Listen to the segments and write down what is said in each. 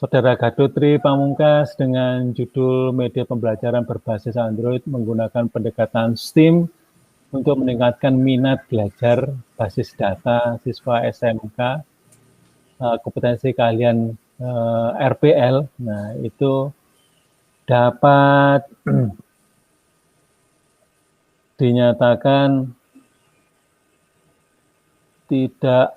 Saudara Gadotri Pamungkas dengan judul Media Pembelajaran Berbasis Android menggunakan pendekatan STEAM untuk meningkatkan minat belajar basis data siswa SMK, kompetensi keahlian RPL. Nah, itu dapat dinyatakan tidak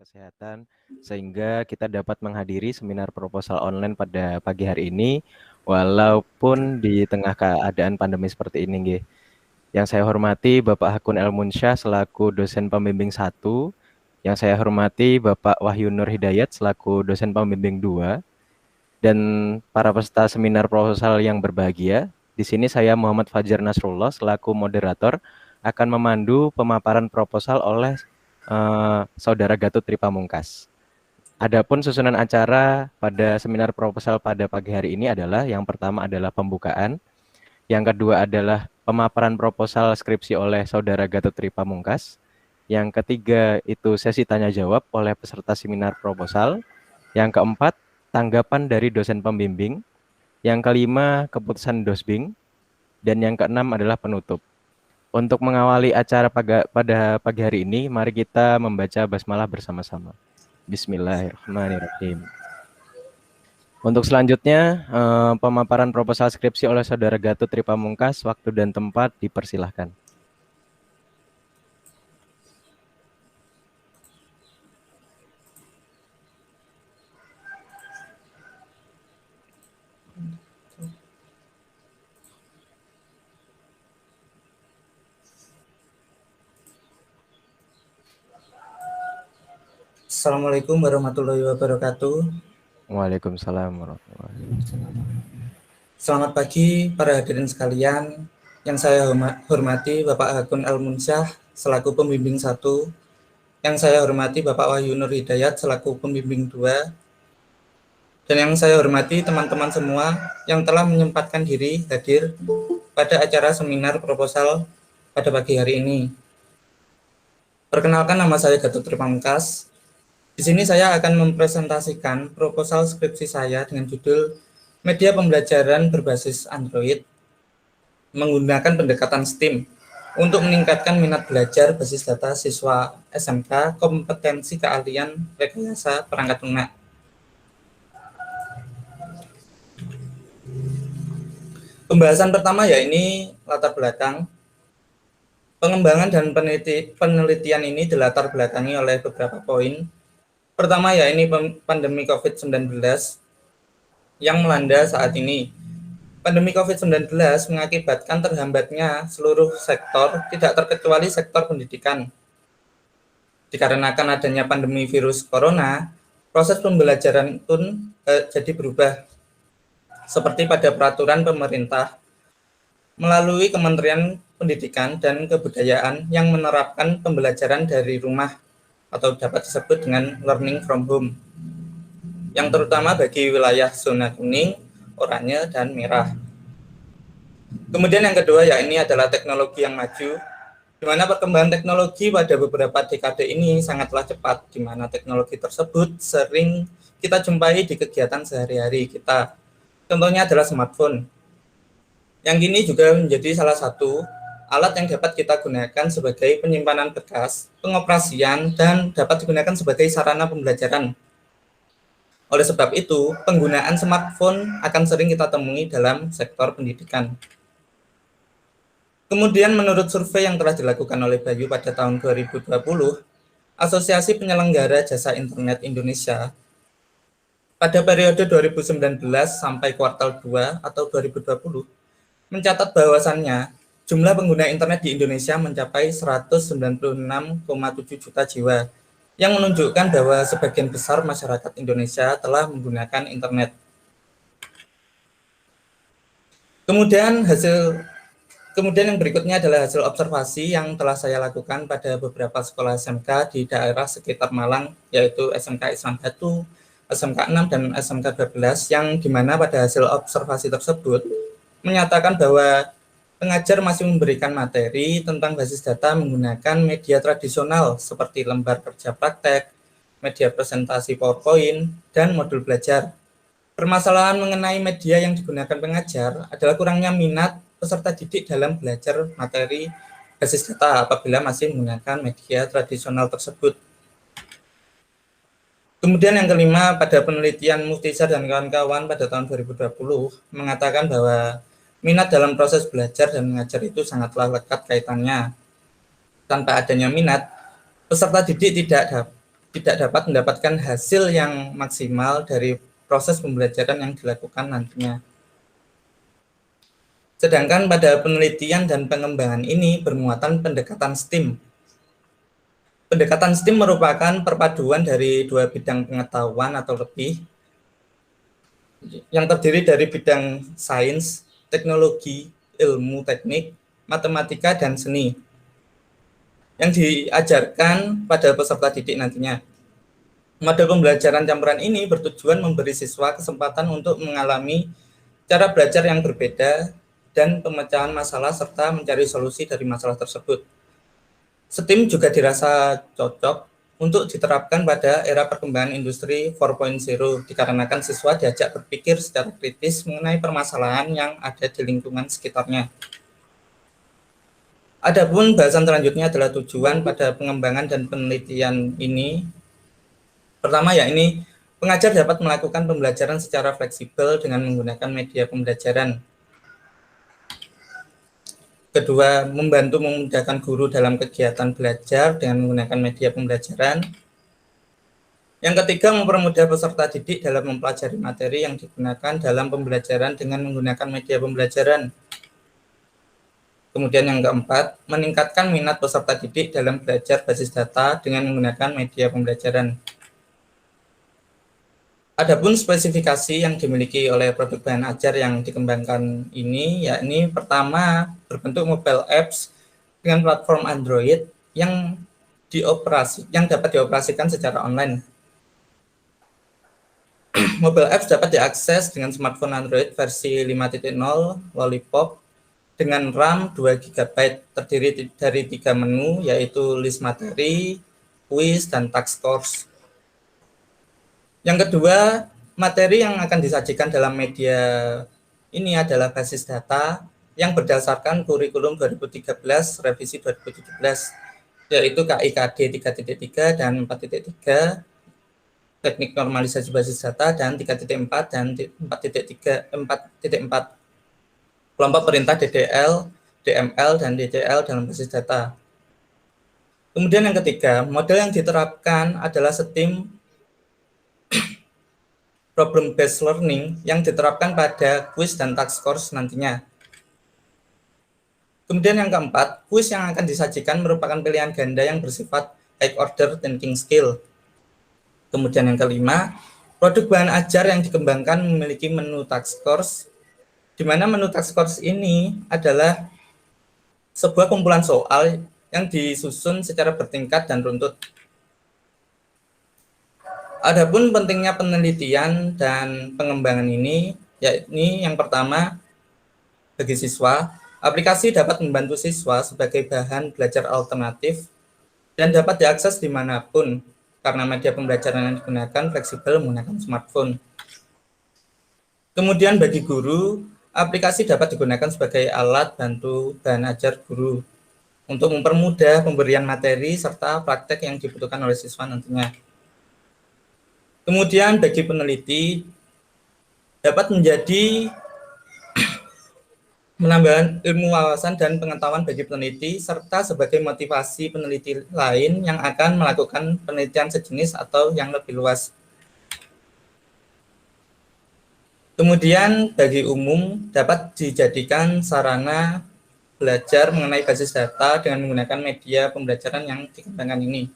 kesehatan, sehingga kita dapat menghadiri seminar proposal online pada pagi hari ini walaupun di tengah keadaan pandemi seperti ini nggih. Yang saya hormati Bapak Hakun Elmunsyah selaku dosen pembimbing 1, yang saya hormati Bapak Wahyu Nur Hidayat selaku dosen pembimbing 2, dan para peserta seminar proposal yang berbahagia. Di sini saya Muhammad Fajar Nasrullah selaku moderator akan memandu pemaparan proposal oleh Saudara Gadotri Pamungkas. Adapun susunan acara pada seminar proposal pada pagi hari ini adalah yang pertama adalah pembukaan, yang kedua adalah pemaparan proposal skripsi oleh Saudara Gadotri Pamungkas, yang ketiga itu sesi tanya jawab oleh peserta seminar proposal, yang keempat tanggapan dari dosen pembimbing, yang kelima keputusan dosbing, dan yang keenam adalah penutup. Untuk mengawali acara pada pagi hari ini, mari kita membaca basmalah bersama-sama. Bismillahirrahmanirrahim. Untuk selanjutnya, pemaparan proposal skripsi oleh Saudara Gadotri Pamungkas, waktu dan tempat dipersilahkan. Assalamualaikum warahmatullahi wabarakatuh. Waalaikumsalam warahmatullahi wabarakatuh. Selamat pagi para hadirin sekalian. Yang saya hormati Bapak Hakun Elmunsyah selaku pembimbing 1, yang saya hormati Bapak Wahyu Nur Hidayat selaku pembimbing 2, dan yang saya hormati teman-teman semua yang telah menyempatkan diri hadir pada acara seminar proposal pada pagi hari ini. Perkenalkan, nama saya Gadotri Pamungkas. Di sini saya akan mempresentasikan proposal skripsi saya dengan judul Media Pembelajaran Berbasis Android menggunakan pendekatan STEAM untuk meningkatkan minat belajar basis data siswa SMK, kompetensi keahlian rekayasa perangkat lunak. Pembahasan pertama ya ini latar belakang. Pengembangan dan penelitian ini dilatar belakangi oleh beberapa poin. Pertama ya ini pandemi COVID-19 yang melanda saat ini. Pandemi COVID-19 mengakibatkan terhambatnya seluruh sektor, tidak terkecuali sektor pendidikan. Dikarenakan adanya pandemi virus corona, proses pembelajaran pun jadi berubah. Seperti pada peraturan pemerintah melalui Kementerian Pendidikan dan Kebudayaan yang menerapkan pembelajaran dari rumah atau dapat disebut dengan learning from home, yang terutama bagi wilayah zona kuning, oranye, dan merah. Kemudian yang kedua ya ini adalah teknologi yang maju, di mana perkembangan teknologi pada beberapa dekade ini sangatlah cepat, di mana teknologi tersebut sering kita jumpai di kegiatan sehari-hari kita. Contohnya adalah smartphone, yang kini juga menjadi salah satu alat yang dapat kita gunakan sebagai penyimpanan berkas, pengoperasian, dan dapat digunakan sebagai sarana pembelajaran. Oleh sebab itu, penggunaan smartphone akan sering kita temui dalam sektor pendidikan. Kemudian menurut survei yang telah dilakukan oleh Bayu pada tahun 2020, Asosiasi Penyelenggara Jasa Internet Indonesia, pada periode 2019 sampai kuartal 2 atau 2020, mencatat bahwasannya jumlah pengguna internet di Indonesia mencapai 196,7 juta jiwa, yang menunjukkan bahwa sebagian besar masyarakat Indonesia telah menggunakan internet. Kemudian yang berikutnya adalah hasil observasi yang telah saya lakukan pada beberapa sekolah SMK di daerah sekitar Malang, yaitu SMK Islam Batu, SMK 6, dan SMK 12, yang dimana pada hasil observasi tersebut menyatakan bahwa pengajar masih memberikan materi tentang basis data menggunakan media tradisional seperti lembar kerja praktek, media presentasi PowerPoint, dan modul belajar. Permasalahan mengenai media yang digunakan pengajar adalah kurangnya minat peserta didik dalam belajar materi basis data apabila masih menggunakan media tradisional tersebut. Kemudian yang kelima, pada penelitian Muftizar dan kawan-kawan pada tahun 2020 mengatakan bahwa minat dalam proses belajar dan mengajar itu sangatlah lekat kaitannya. Tanpa adanya minat, peserta didik tidak dapat mendapatkan hasil yang maksimal dari proses pembelajaran yang dilakukan nantinya. Sedangkan pada penelitian dan pengembangan ini bermuatan pendekatan STEAM. Pendekatan STEAM merupakan perpaduan dari dua bidang pengetahuan atau lebih yang terdiri dari bidang sains, teknologi, ilmu teknik, matematika, dan seni yang diajarkan pada peserta didik nantinya. Model pembelajaran campuran ini bertujuan memberi siswa kesempatan untuk mengalami cara belajar yang berbeda dan pemecahan masalah serta mencari solusi dari masalah tersebut. STEAM juga dirasa cocok untuk diterapkan pada era perkembangan industri 4.0 dikarenakan siswa diajak berpikir secara kritis mengenai permasalahan yang ada di lingkungan sekitarnya. Adapun bahasan selanjutnya adalah tujuan pada pengembangan dan penelitian ini. Pertama, yakni pengajar dapat melakukan pembelajaran secara fleksibel dengan menggunakan media pembelajaran. Kedua, membantu memudahkan guru dalam kegiatan belajar dengan menggunakan media pembelajaran. Yang ketiga, mempermudah peserta didik dalam mempelajari materi yang digunakan dalam pembelajaran dengan menggunakan media pembelajaran. Kemudian yang keempat, meningkatkan minat peserta didik dalam belajar basis data dengan menggunakan media pembelajaran. Adapun spesifikasi yang dimiliki oleh produk bahan ajar yang dikembangkan ini, yakni pertama berbentuk mobile apps dengan platform Android yang dapat dioperasikan secara online. Mobile apps dapat diakses dengan smartphone Android versi 5.0 Lollipop dengan RAM 2 GB terdiri dari 3 menu, yaitu list materi, quiz, dan task course. Yang kedua, materi yang akan disajikan dalam media ini adalah basis data yang berdasarkan kurikulum 2013 revisi 2017, yaitu KIKD 3.3 dan 4.3, teknik normalisasi basis data, dan 3.4 dan 4.4, kelompok perintah DDL, DML, dan DCL dalam basis data. Kemudian yang ketiga, model yang diterapkan adalah STEAM problem based learning yang diterapkan pada quiz dan task course nantinya. Kemudian yang keempat, quiz yang akan disajikan merupakan pilihan ganda yang bersifat high order thinking skill. Kemudian yang kelima, produk bahan ajar yang dikembangkan memiliki menu task course, di mana menu task course ini adalah sebuah kumpulan soal yang disusun secara bertingkat dan runtut. Adapun pentingnya penelitian dan pengembangan ini, yakni yang pertama, bagi siswa, aplikasi dapat membantu siswa sebagai bahan belajar alternatif dan dapat diakses dimanapun karena media pembelajaran yang digunakan fleksibel menggunakan smartphone. Kemudian bagi guru, aplikasi dapat digunakan sebagai alat bantu bahan ajar guru untuk mempermudah pemberian materi serta praktek yang dibutuhkan oleh siswa nantinya. Kemudian bagi peneliti dapat menjadi menambah ilmu wawasan dan pengetahuan bagi peneliti serta sebagai motivasi peneliti lain yang akan melakukan penelitian sejenis atau yang lebih luas. Kemudian bagi umum dapat dijadikan sarana belajar mengenai basis data dengan menggunakan media pembelajaran yang dikembangkan ini.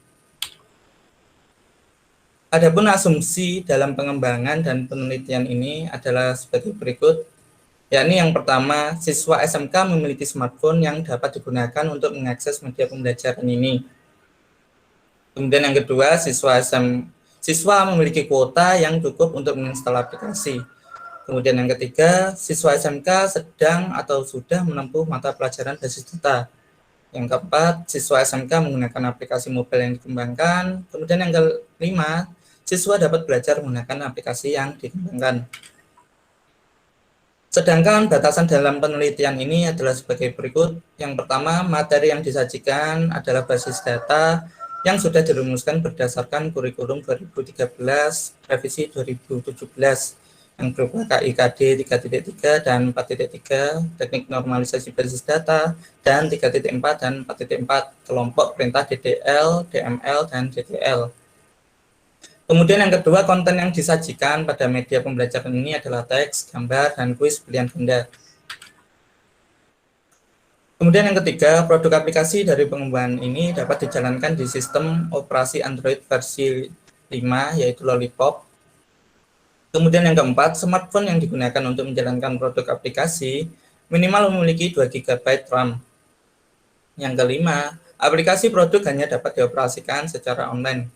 Adapun asumsi dalam pengembangan dan penelitian ini adalah sebagai berikut, yakni yang pertama, siswa SMK memiliki smartphone yang dapat digunakan untuk mengakses media pembelajaran ini. Kemudian yang kedua, siswa memiliki kuota yang cukup untuk menginstal aplikasi. Kemudian yang ketiga, siswa SMK sedang atau sudah menempuh mata pelajaran basis data. Yang keempat, siswa SMK menggunakan aplikasi mobile yang dikembangkan. Kemudian yang kelima, siswa dapat belajar menggunakan aplikasi yang dikembangkan. Sedangkan batasan dalam penelitian ini adalah sebagai berikut. Yang pertama, materi yang disajikan adalah basis data yang sudah dirumuskan berdasarkan kurikulum 2013, revisi 2017, yang berupa KIKD 3.3 dan 4.3, teknik normalisasi basis data, dan 3.4 dan 4.4, kelompok perintah DDL, DML, dan DTL. Kemudian yang kedua, konten yang disajikan pada media pembelajaran ini adalah teks, gambar, dan kuis pilihan ganda. Kemudian yang ketiga, produk aplikasi dari pengembangan ini dapat dijalankan di sistem operasi Android versi 5, yaitu Lollipop. Kemudian yang keempat, smartphone yang digunakan untuk menjalankan produk aplikasi minimal memiliki 2 GB RAM. Yang kelima, aplikasi produk hanya dapat dioperasikan secara online.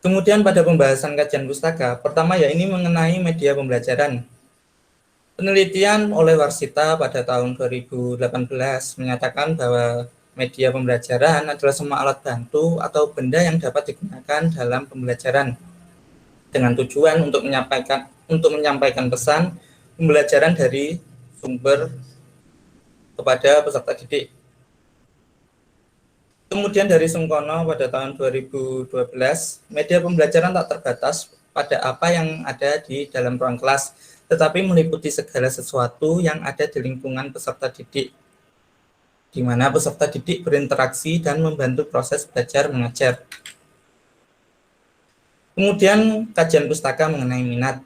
Kemudian pada pembahasan kajian pustaka, pertama ya ini mengenai media pembelajaran. Penelitian oleh Warsita pada tahun 2018 menyatakan bahwa media pembelajaran adalah semua alat bantu atau benda yang dapat digunakan dalam pembelajaran dengan tujuan untuk menyampaikan pesan pembelajaran dari sumber kepada peserta didik. Kemudian dari Sungkono pada tahun 2012, media pembelajaran tak terbatas pada apa yang ada di dalam ruang kelas, tetapi meliputi segala sesuatu yang ada di lingkungan peserta didik, di mana peserta didik berinteraksi dan membantu proses belajar mengajar. Kemudian kajian pustaka mengenai minat.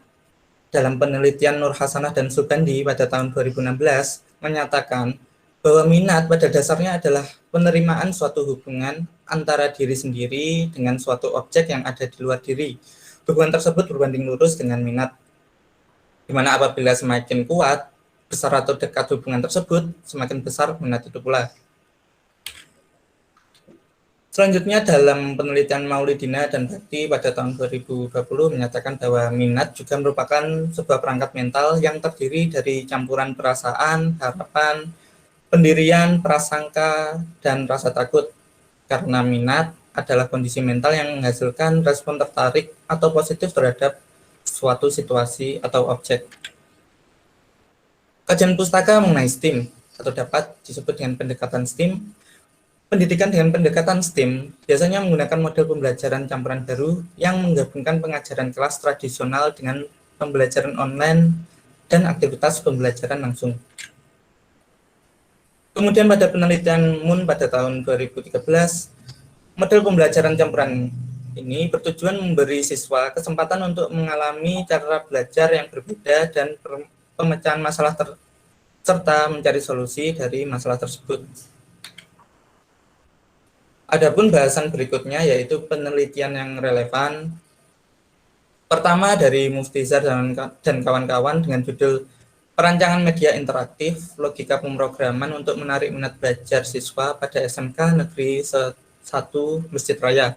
Dalam penelitian Nur Hasanah dan Sugandi pada tahun 2016 menyatakan bahwa minat pada dasarnya adalah penerimaan suatu hubungan antara diri sendiri dengan suatu objek yang ada di luar diri. Hubungan tersebut berbanding lurus dengan minat, di mana apabila semakin kuat, besar atau dekat hubungan tersebut, semakin besar minat itu pula. Selanjutnya dalam penelitian Maulidina dan Bakti pada tahun 2020 menyatakan bahwa minat juga merupakan sebuah perangkat mental yang terdiri dari campuran perasaan, harapan, pendirian, prasangka, dan rasa takut. Karena minat adalah kondisi mental yang menghasilkan respon tertarik atau positif terhadap suatu situasi atau objek. Kajian pustaka mengenai STEAM atau dapat disebut dengan pendekatan STEAM. Pendidikan dengan pendekatan STEAM biasanya menggunakan model pembelajaran campuran baru yang menggabungkan pengajaran kelas tradisional dengan pembelajaran online dan aktivitas pembelajaran langsung. Kemudian pada penelitian Moon pada tahun 2013, model pembelajaran campuran ini bertujuan memberi siswa kesempatan untuk mengalami cara belajar yang berbeda dan pemecahan masalah serta mencari solusi dari masalah tersebut. Adapun bahasan berikutnya yaitu penelitian yang relevan. Pertama dari Muftizar dan kawan-kawan dengan judul Perancangan Media Interaktif, Logika Pemrograman untuk Menarik Minat Belajar Siswa pada SMK Negeri 1 Masjid Raya.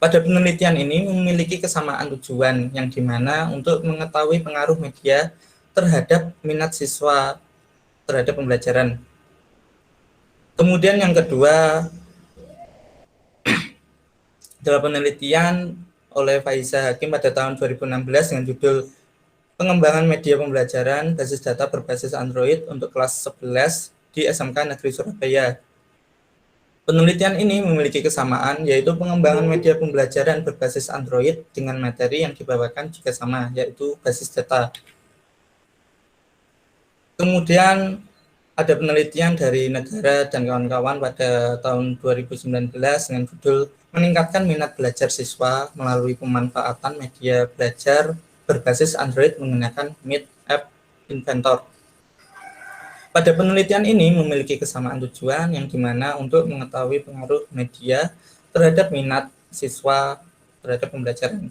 Pada penelitian ini memiliki kesamaan tujuan yang dimana untuk mengetahui pengaruh media terhadap minat siswa terhadap pembelajaran. Kemudian yang kedua, dalam penelitian oleh Faiza Hakim pada tahun 2016 dengan judul Pengembangan Media Pembelajaran Basis Data Berbasis Android untuk kelas 11 di SMK Negeri Surabaya. Penelitian ini memiliki kesamaan, yaitu pengembangan media pembelajaran berbasis Android dengan materi yang dibawakan juga sama, yaitu basis data. Kemudian ada penelitian dari negara dan kawan-kawan pada tahun 2019 dengan judul Meningkatkan Minat Belajar Siswa Melalui Pemanfaatan Media Belajar Berbasis Android Menggunakan Meet App Inventor. Pada penelitian ini memiliki kesamaan tujuan yang dimana untuk mengetahui pengaruh media terhadap minat siswa terhadap pembelajaran.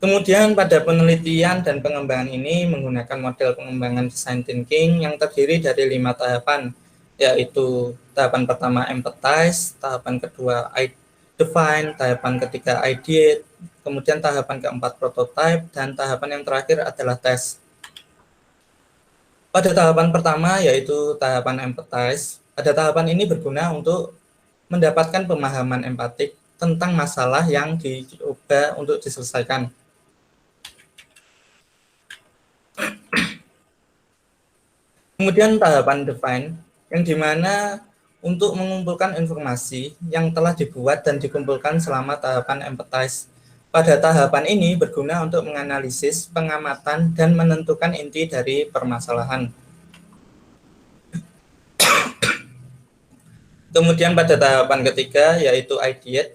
Kemudian pada penelitian dan pengembangan ini menggunakan model pengembangan design thinking yang terdiri dari 5 tahapan, yaitu tahapan pertama empathize, tahapan kedua define, tahapan ketiga ideate, kemudian tahapan keempat prototype, dan tahapan yang terakhir adalah tes. Pada tahapan pertama yaitu tahapan empathize, pada tahapan ini berguna untuk mendapatkan pemahaman empatik tentang masalah yang dicoba untuk diselesaikan. Kemudian tahapan define, yang dimana untuk mengumpulkan informasi yang telah dibuat dan dikumpulkan selama tahapan empathize. Pada tahapan ini berguna untuk menganalisis, pengamatan, dan menentukan inti dari permasalahan. Kemudian pada tahapan ketiga yaitu ideate,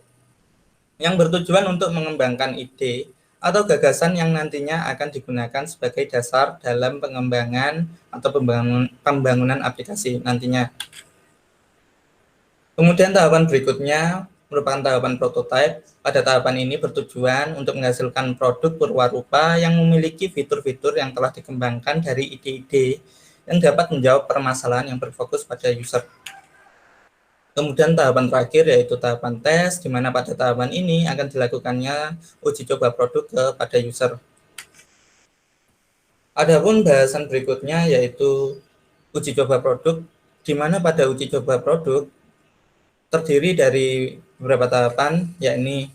yang bertujuan untuk mengembangkan ide atau gagasan yang nantinya akan digunakan sebagai dasar dalam pengembangan atau pembangunan aplikasi nantinya. Kemudian tahapan berikutnya merupakan tahapan prototype. Pada tahapan ini bertujuan untuk menghasilkan produk perwarupa yang memiliki fitur-fitur yang telah dikembangkan dari ide-ide yang dapat menjawab permasalahan yang berfokus pada user. Kemudian tahapan terakhir yaitu tahapan tes, di mana pada tahapan ini akan dilakukannya uji coba produk kepada user. Adapun bahasan berikutnya yaitu uji coba produk, di mana pada uji coba produk terdiri dari beberapa tahapan, yakni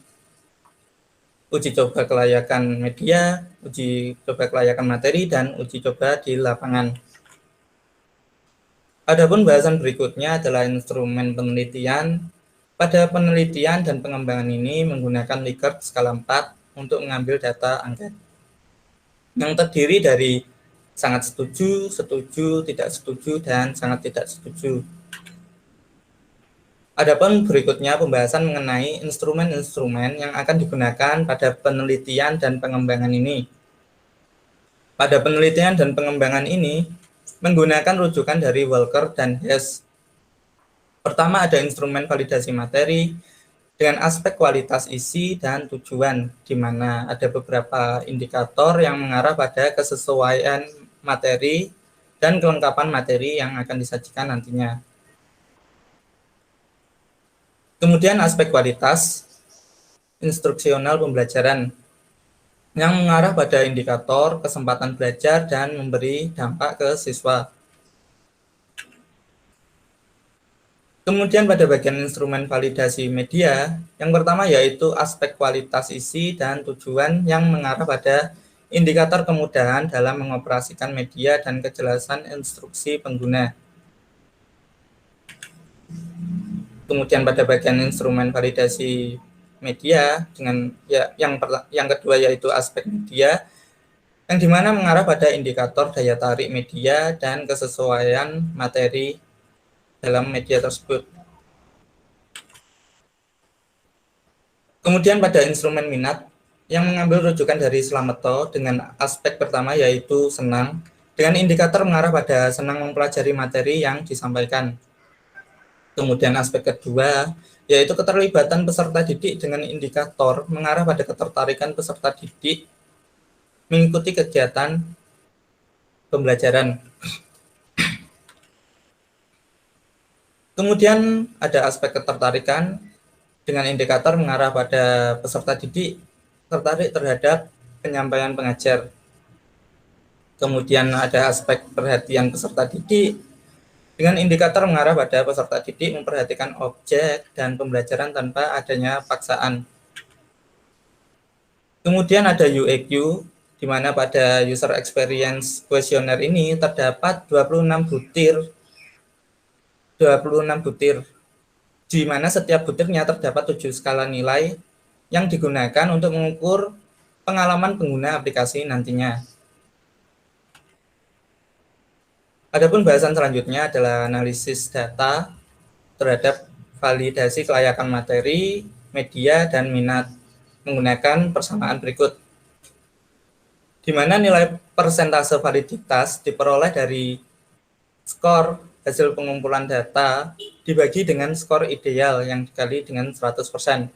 uji coba kelayakan media, uji coba kelayakan materi, dan uji coba di lapangan. Adapun bahasan berikutnya adalah instrumen penelitian. Pada penelitian dan pengembangan ini menggunakan Likert skala 4 untuk mengambil data angket, yang terdiri dari sangat setuju, setuju, tidak setuju, dan sangat tidak setuju. Adapun berikutnya pembahasan mengenai instrumen-instrumen yang akan digunakan pada penelitian dan pengembangan ini. Pada penelitian dan pengembangan ini menggunakan rujukan dari Walker dan Hess. Pertama ada instrumen validasi materi dengan aspek kualitas isi dan tujuan, di mana ada beberapa indikator yang mengarah pada kesesuaian materi dan kelengkapan materi yang akan disajikan nantinya. Kemudian aspek kualitas instruksional pembelajaran yang mengarah pada indikator kesempatan belajar dan memberi dampak ke siswa. Kemudian pada bagian instrumen validasi media, yang pertama yaitu aspek kualitas isi dan tujuan yang mengarah pada indikator kemudahan dalam mengoperasikan media dan kejelasan instruksi pengguna. Kemudian pada bagian instrumen validasi media dengan yang kedua yaitu aspek media, yang dimana mengarah pada indikator daya tarik media dan kesesuaian materi dalam media tersebut. Kemudian pada instrumen minat yang mengambil rujukan dari Slameto dengan aspek pertama yaitu senang, dengan indikator mengarah pada senang mempelajari materi yang disampaikan. Kemudian aspek kedua yaitu keterlibatan peserta didik dengan indikator mengarah pada ketertarikan peserta didik mengikuti kegiatan pembelajaran. Kemudian ada aspek ketertarikan dengan indikator mengarah pada peserta didik tertarik terhadap penyampaian pengajar. Kemudian ada aspek perhatian peserta didik dengan indikator mengarah pada peserta didik memperhatikan objek dan pembelajaran tanpa adanya paksaan. Kemudian ada UEQ, di mana pada user experience questionnaire ini terdapat 26 butir, di mana setiap butirnya terdapat 7 skala nilai yang digunakan untuk mengukur pengalaman pengguna aplikasi nantinya. Adapun bahasan selanjutnya adalah analisis data terhadap validasi kelayakan materi, media, dan minat menggunakan persamaan berikut, di mana nilai persentase validitas diperoleh dari skor hasil pengumpulan data dibagi dengan skor ideal yang dikali dengan 100%.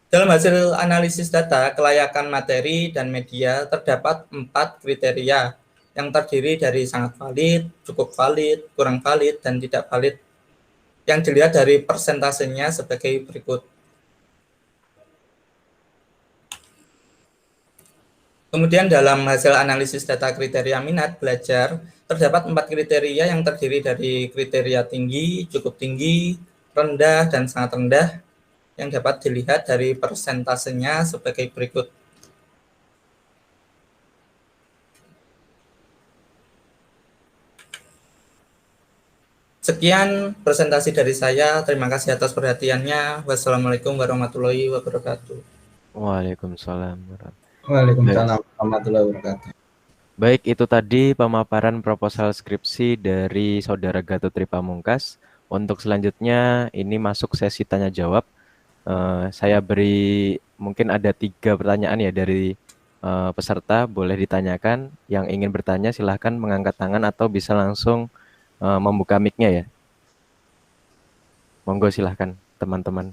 Dalam hasil analisis data kelayakan materi dan media terdapat 4 kriteria yang terdiri dari sangat valid, cukup valid, kurang valid, dan tidak valid. yang dilihat dari persentasenya sebagai berikut. Kemudian dalam hasil analisis data kriteria minat belajar, terdapat 4 kriteria yang terdiri dari kriteria tinggi, cukup tinggi, rendah, dan sangat rendah, yang dapat dilihat dari persentasenya sebagai berikut. Sekian presentasi dari saya. Terima kasih atas perhatiannya. Wassalamualaikum warahmatullahi wabarakatuh. Waalaikumsalam. Waalaikumsalam warahmatullahi wabarakatuh. Baik, itu tadi pemaparan proposal skripsi dari Saudara Gatot Tri Pamungkas. Untuk selanjutnya, ini masuk sesi tanya jawab. Saya beri mungkin ada 3 pertanyaan ya dari peserta, boleh ditanyakan. Yang ingin bertanya silahkan mengangkat tangan atau bisa langsung membuka mic-nya ya. Monggo silahkan teman-teman.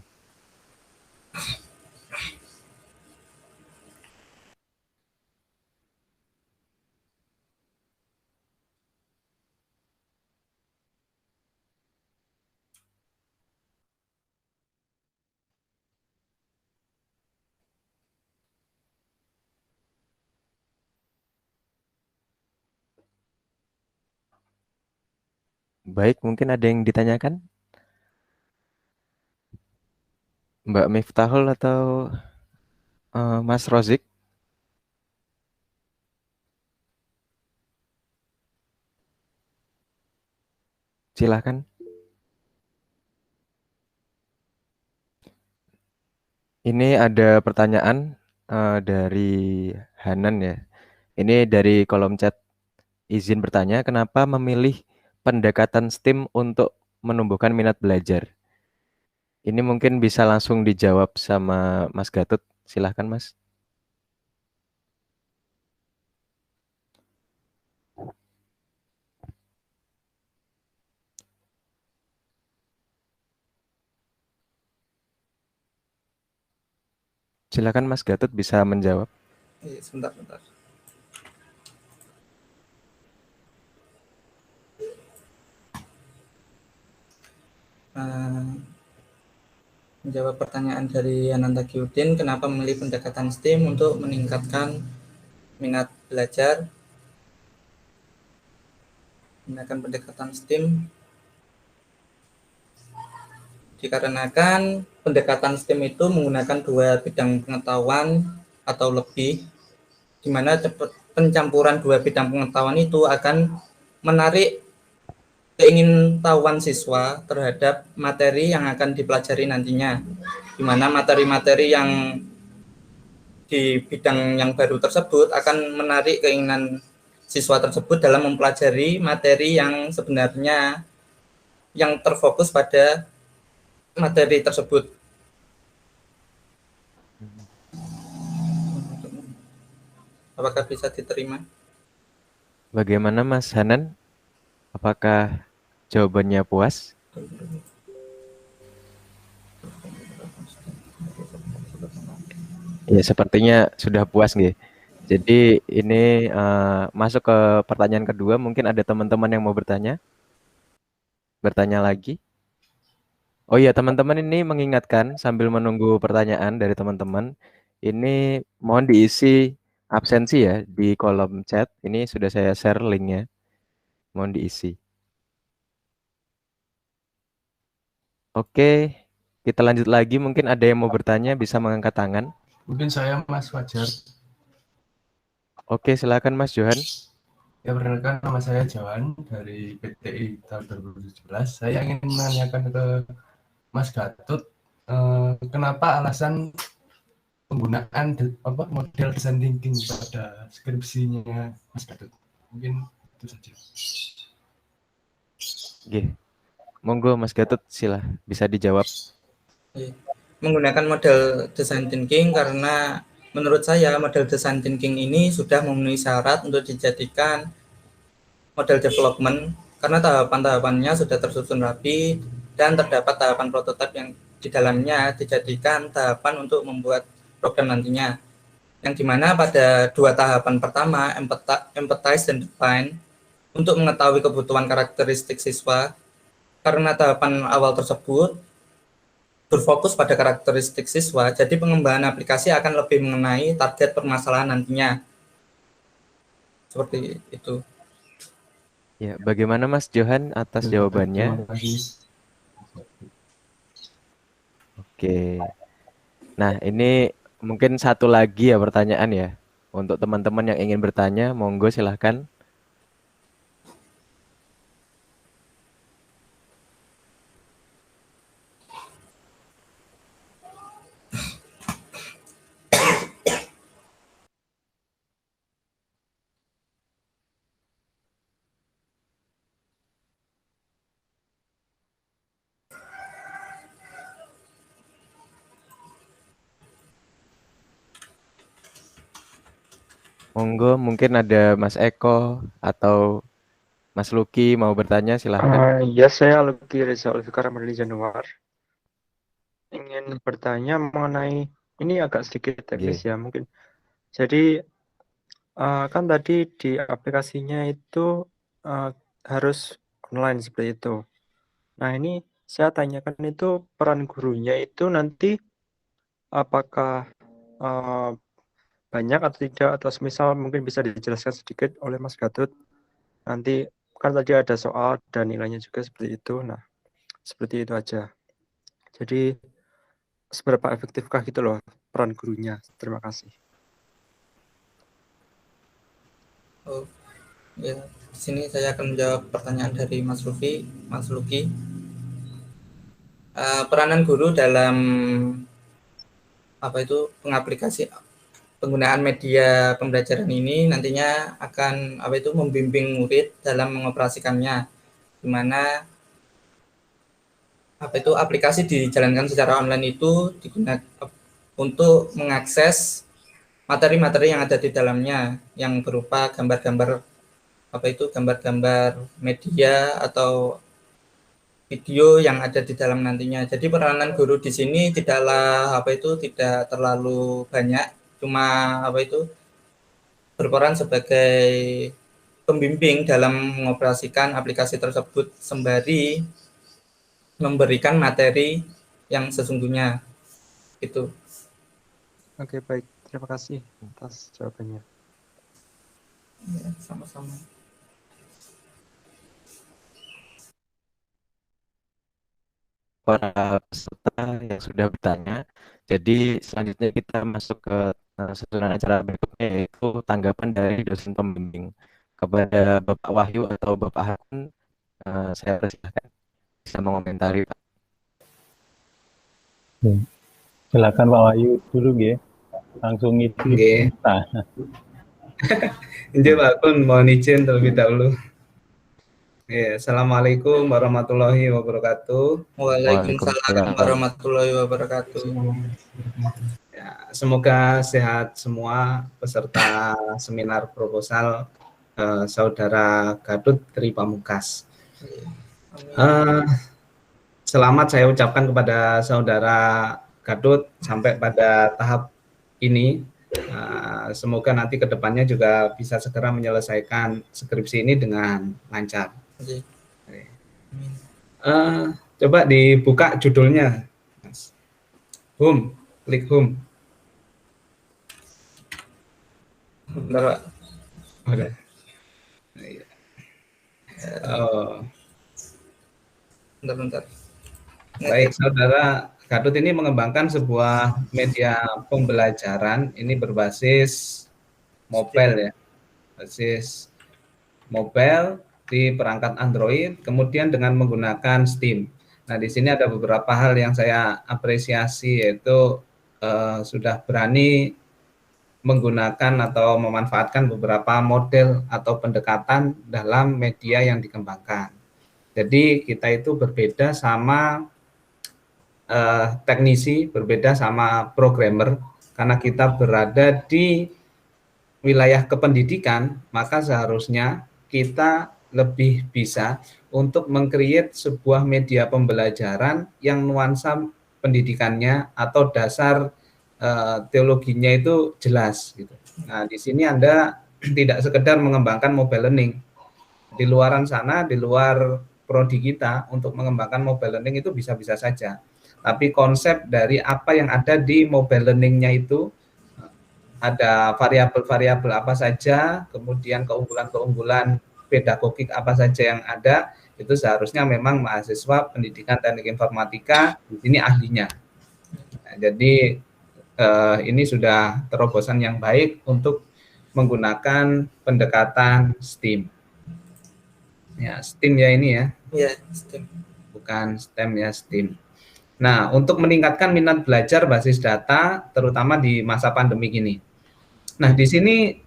Baik, mungkin ada yang ditanyakan? Mbak Miftahul atau Mas Rozik? Silahkan. Ini ada pertanyaan dari Hanan ya. Ini dari kolom chat. Izin bertanya, kenapa memilih pendekatan STEAM untuk menumbuhkan minat belajar? Ini mungkin bisa langsung dijawab sama Mas Gatot. Silahkan Mas. Silakan Mas Gatot bisa menjawab. Sebentar. Menjawab pertanyaan dari Ananta Giudin, kenapa memilih pendekatan STEAM untuk meningkatkan minat belajar? Menggunakan pendekatan STEAM dikarenakan pendekatan STEAM itu menggunakan 2 bidang pengetahuan atau lebih, di mana pencampuran 2 bidang pengetahuan itu akan menarik keingintahuan siswa terhadap materi yang akan dipelajari nantinya, di mana materi-materi yang di bidang yang baru tersebut akan menarik keinginan siswa tersebut dalam mempelajari materi yang sebenarnya yang terfokus pada materi tersebut. Apakah bisa diterima? Bagaimana Mas Hanan? Apakah jawabannya puas? Ya, sepertinya sudah puas nggih. Jadi ini masuk ke pertanyaan kedua. Mungkin ada teman-teman yang mau bertanya? Bertanya lagi? Oh iya, teman-teman ini mengingatkan sambil menunggu pertanyaan dari teman-teman. Ini mohon diisi absensi ya di kolom chat. Ini sudah saya share linknya. Mohon diisi. Oke, kita lanjut lagi. Mungkin ada yang mau bertanya bisa mengangkat tangan. Mungkin saya Mas Fajar. Oke, silakan Mas Johan. Ya, perkenalkan nama saya Johan dari PTI tahun 2017. Saya ingin menanyakan ke Mas Gatot, kenapa alasan penggunaan model design thinking pada skripsinya Mas Gatot? Mungkin itu saja. Oke. Monggo Mas Gatot bisa dijawab. Menggunakan model design thinking karena menurut saya model design thinking ini sudah memenuhi syarat untuk dijadikan model development karena tahapan-tahapannya sudah tersusun rapi dan terdapat tahapan prototipe yang di dalamnya dijadikan tahapan untuk membuat program nantinya. Yang dimana pada 2 tahapan pertama, empathize dan define, untuk mengetahui kebutuhan karakteristik siswa, karena tahapan awal tersebut berfokus pada karakteristik siswa, jadi pengembangan aplikasi akan lebih mengenai target permasalahan nantinya. Seperti itu. Ya, bagaimana Mas Johan atas jawabannya? Terima kasih. Oke. Nah, ini mungkin satu lagi ya pertanyaan ya. Untuk teman-teman yang ingin bertanya, monggo silahkan. Monggo, mungkin ada Mas Eko atau Mas Luki mau bertanya, silahkan. Ya, saya Luki Reza Ulfikar Amarli Januar. Ingin bertanya mengenai, ini agak sedikit teknis ya mungkin. Jadi, kan tadi di aplikasinya itu harus online seperti itu. Nah, ini saya tanyakan itu peran gurunya itu nanti apakah banyak atau tidak, atau semisal mungkin bisa dijelaskan sedikit oleh Mas Gatot. Nanti kan tadi ada soal dan nilainya juga seperti itu. Nah, seperti itu aja. Jadi seberapa efektifkah gitu loh peran gurunya? Terima kasih. Oh, ya, di sini saya akan menjawab pertanyaan dari Mas Luki. Peranan guru dalam penggunaan media pembelajaran ini nantinya akan membimbing murid dalam mengoperasikannya, di mana aplikasi dijalankan secara online itu digunakan untuk mengakses materi-materi yang ada di dalamnya yang berupa gambar-gambar media atau video yang ada di dalam nantinya. Jadi peranan guru di sini tidaklah tidak terlalu banyak, cuma berperan sebagai pembimbing dalam mengoperasikan aplikasi tersebut sembari memberikan materi yang sesungguhnya. Itu. Oke, baik. Terima kasih atas jawabannya. Ya, sama-sama. Para peserta yang sudah bertanya. Jadi selanjutnya kita masuk ke susunan acara berikutnya, yaitu tanggapan dari dosen pembimbing. Kepada Bapak Wahyu atau Bapak Hakun, saya persilahkan bisa mengomentari, Pak. Silakan Pak Wahyu dulu ya. Langsung itu. Nggih. Injil Pak Kun, mohon izin terlebih dahulu. Ya, Assalamualaikum warahmatullahi wabarakatuh. Waalaikumsalam warahmatullahi wabarakatuh. Ya, semoga sehat semua peserta seminar proposal Saudara Gatot Tri Pamungkas. Selamat saya ucapkan kepada Saudara Gatot sampai pada tahap ini. Semoga nanti ke depannya juga bisa segera menyelesaikan skripsi ini dengan lancar. Coba dibuka judulnya, Mas. Home, klik home. Bentar, Pak. Oke. Bentar. Baik, Saudara Gatot ini mengembangkan sebuah media pembelajaran ini berbasis mobile ya, basis mobile di perangkat Android, kemudian dengan menggunakan Steam. Nah, di sini ada beberapa hal yang saya apresiasi, yaitu sudah berani menggunakan atau memanfaatkan beberapa model atau pendekatan dalam media yang dikembangkan. Jadi kita itu berbeda sama teknisi, berbeda sama programmer, karena kita berada di wilayah kependidikan, maka seharusnya kita lebih bisa untuk meng-create sebuah media pembelajaran yang nuansa pendidikannya atau dasar teologinya itu jelas gitu. Nah, di sini Anda tidak sekedar mengembangkan mobile learning. Di luaran sana, di luar prodi kita untuk mengembangkan mobile learning itu bisa-bisa saja. Tapi konsep dari apa yang ada di mobile learningnya itu ada variabel-variabel apa saja, kemudian keunggulan-keunggulan pedagogik apa saja yang ada, itu seharusnya memang mahasiswa pendidikan teknik informatika di sini ahlinya. Nah, jadi ini sudah terobosan yang baik untuk menggunakan pendekatan STEAM. Ya, STEAM ya ini ya. Iya, STEM. Bukan STEM ya, STEAM. Nah, untuk meningkatkan minat belajar basis data, terutama di masa pandemi ini. Nah, di sini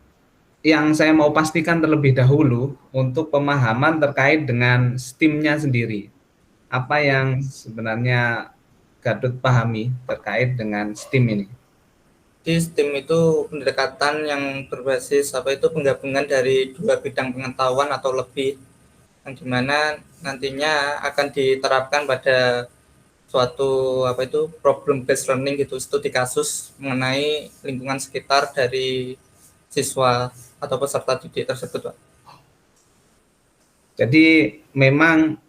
yang saya mau pastikan terlebih dahulu untuk pemahaman terkait dengan STEAM-nya sendiri. Apa yang sebenarnya Gadot pahami terkait dengan STEAM ini? Di STEM itu pendekatan yang berbasis penggabungan dari dua bidang pengetahuan atau lebih, yang dimana nantinya akan diterapkan pada suatu problem based learning gitu, studi kasus mengenai lingkungan sekitar dari siswa atau peserta didik tersebut, Pak. Jadi memang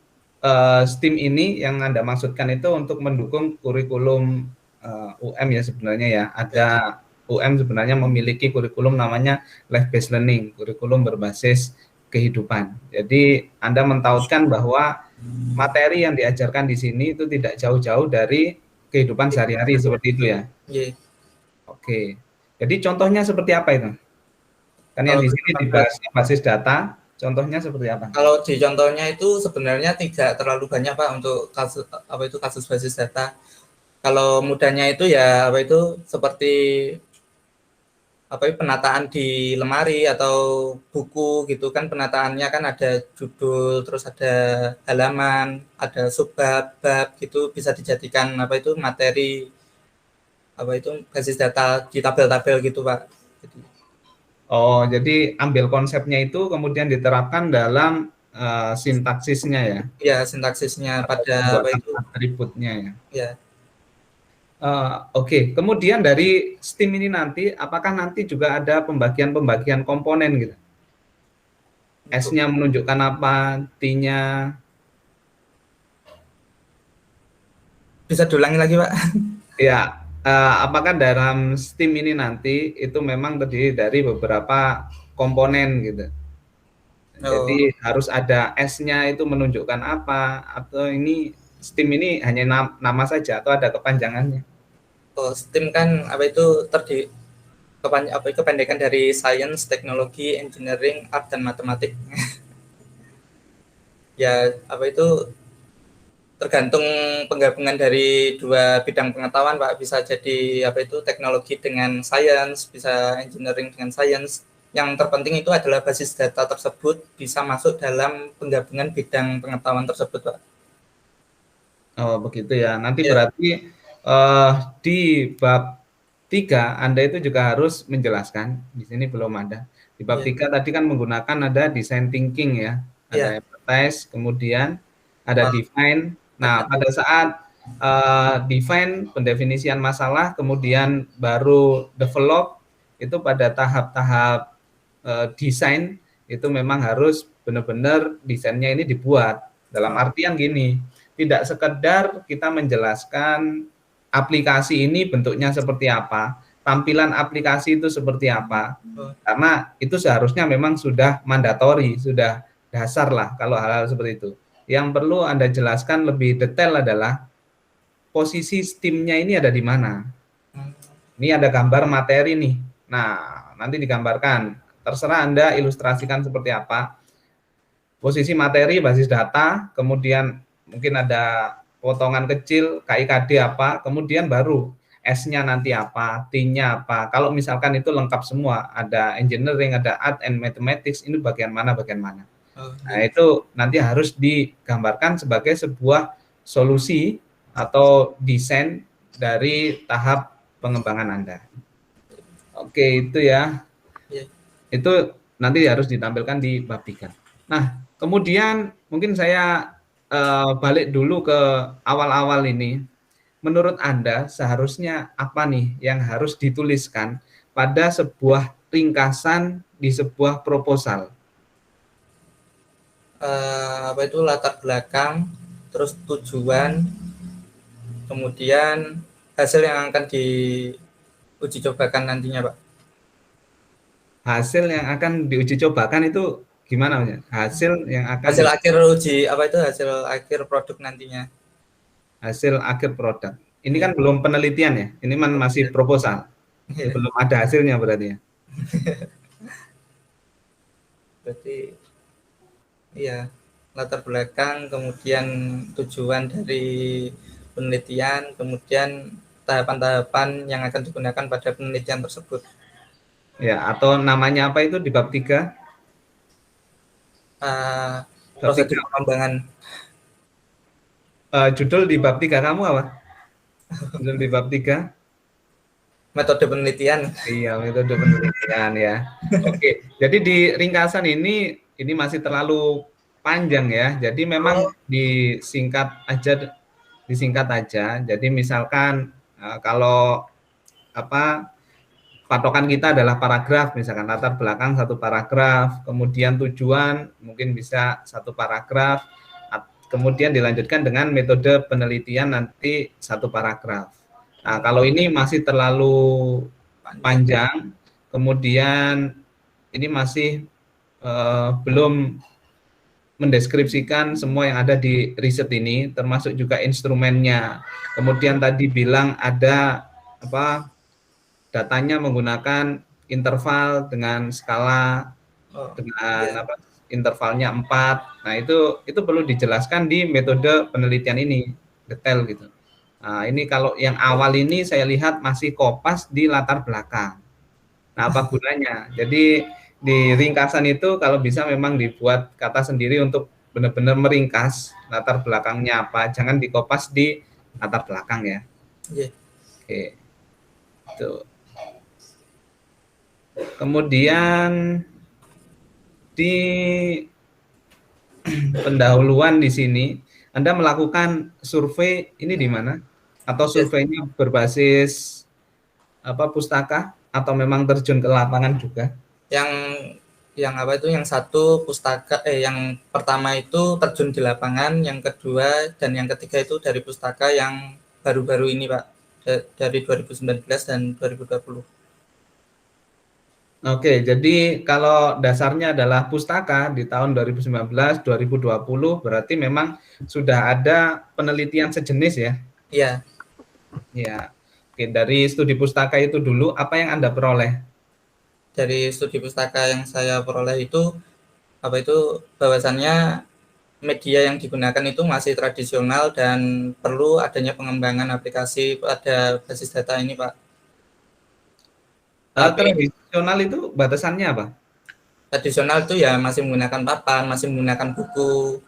STEAM ini yang Anda maksudkan itu untuk mendukung kurikulum UM ya sebenarnya ya. Ada UM sebenarnya memiliki kurikulum namanya life based learning, kurikulum berbasis kehidupan. Jadi Anda mentautkan bahwa materi yang diajarkan di sini itu tidak jauh-jauh dari kehidupan sehari-hari seperti itu ya. Yeah. Oke. Jadi contohnya seperti apa itu? Kan yang di sini dibahas basis data, contohnya seperti apa? Kalau di contohnya itu sebenarnya tidak terlalu banyak, Pak, untuk kasus basis data. Kalau mudahnya itu ya seperti penataan di lemari atau buku gitu kan, penataannya kan ada judul, terus ada halaman, ada subbab, bab gitu, bisa dijadikan materi basis data di tabel-tabel gitu, Pak. Oh, jadi ambil konsepnya itu kemudian diterapkan dalam sintaksisnya ya? Ya, sintaksisnya pada atributnya ya? Ya. Oke. Kemudian dari STEAM ini nanti, apakah nanti juga ada pembagian-pembagian komponen gitu? S-nya menunjukkan apa, T-nya? Bisa diulangi lagi, Pak? Ya, apakah dalam STEAM ini nanti itu memang terdiri dari beberapa komponen gitu? Jadi harus ada S-nya itu menunjukkan apa, atau ini STEAM ini hanya nama saja atau ada kepanjangannya? Oh, STEAM kan terdiri kependekan dari Science, Teknologi, Engineering, Art, dan Matematik. Ya, tergantung penggabungan dari dua bidang pengetahuan, Pak. Bisa jadi teknologi dengan science, bisa engineering dengan science. Yang terpenting itu adalah basis data tersebut bisa masuk dalam penggabungan bidang pengetahuan tersebut, Pak. Oh, begitu ya. Nanti berarti di bab 3 Anda itu juga harus menjelaskan. Di sini belum ada. Di bab 3 tadi kan menggunakan ada design thinking ya. Ada empathize, kemudian ada define. Nah, pada saat define, pendefinisian masalah, kemudian baru develop, itu pada tahap-tahap desain, itu memang harus benar-benar desainnya ini dibuat. Dalam artian gini, tidak sekedar kita menjelaskan aplikasi ini bentuknya seperti apa, tampilan aplikasi itu seperti apa, karena itu seharusnya memang sudah mandatori, sudah dasar lah kalau hal-hal seperti itu. Yang perlu Anda jelaskan lebih detail adalah posisi STEAM-nya ini ada di mana. Ini ada gambar materi nih. Nah, nanti digambarkan. Terserah Anda ilustrasikan seperti apa. Posisi materi basis data, kemudian mungkin ada potongan kecil, KIKD apa, kemudian baru S-nya nanti apa, T-nya apa. Kalau misalkan itu lengkap semua, ada engineering, ada art and mathematics, ini bagian mana. Nah, itu nanti harus digambarkan sebagai sebuah solusi atau desain dari tahap pengembangan Anda. Oke, itu ya. Itu nanti harus ditampilkan di bab 3. Nah, kemudian mungkin saya balik dulu ke awal-awal ini. Menurut Anda seharusnya apa nih yang harus dituliskan pada sebuah ringkasan di sebuah proposal? apa itu latar belakang, terus tujuan, kemudian hasil yang akan diuji cobakan nantinya, Pak. Hasil yang akan diuji cobakan itu gimana Mas? Hasil yang akan Hasil akhir uji apa itu hasil akhir produk nantinya. hasil akhir produk. Ini Iya. kan belum penelitian ya. Ini masih proposal. Iya. Belum ada hasilnya berarti ya. Berarti iya, latar belakang, kemudian tujuan dari penelitian, kemudian tahapan-tahapan yang akan digunakan pada penelitian tersebut. Ya, atau namanya apa itu di bab 3? Prosedur pengembangan. Judul di bab 3 kamu apa? Judul di bab 3? Metode penelitian. Iya, metode penelitian ya. Oke, jadi di ringkasan ini masih terlalu panjang ya. Jadi memang disingkat aja. Jadi misalkan kalau apa patokan kita adalah paragraf, misalkan latar belakang satu paragraf, kemudian tujuan mungkin bisa satu paragraf, kemudian dilanjutkan dengan metode penelitian nanti satu paragraf. Nah, kalau ini masih terlalu panjang, kemudian ini masih belum mendeskripsikan semua yang ada di riset ini, termasuk juga instrumennya. Kemudian tadi bilang ada apa datanya menggunakan interval dengan skala dengan intervalnya 4. Nah, itu perlu dijelaskan di metode penelitian ini detail gitu. Nah, ini kalau yang awal ini saya lihat masih kopas di latar belakang. Nah, apa gunanya? Jadi di ringkasan itu kalau bisa memang dibuat kata sendiri untuk benar-benar meringkas latar belakangnya apa, jangan dikopas di latar belakang ya. Yeah. Oke. Itu. Kemudian di pendahuluan di sini Anda melakukan survei ini di mana? Atau surveinya berbasis apa pustaka atau memang terjun ke lapangan juga? Yang apa itu yang satu pustaka yang pertama itu terjun di lapangan, yang kedua dan yang ketiga itu dari pustaka yang baru-baru ini, Pak, dari 2019 dan 2020. Oke, jadi kalau dasarnya adalah pustaka di tahun 2019, 2020 berarti memang sudah ada penelitian sejenis ya? Iya. Ya. Oke, dari studi pustaka itu dulu apa yang Anda peroleh? Dari studi pustaka yang saya peroleh itu apa itu bahwasannya media yang digunakan itu masih tradisional dan perlu adanya pengembangan aplikasi pada basis data ini, Pak. Tradisional itu batasannya apa? Tradisional itu ya masih menggunakan papan, masih menggunakan buku,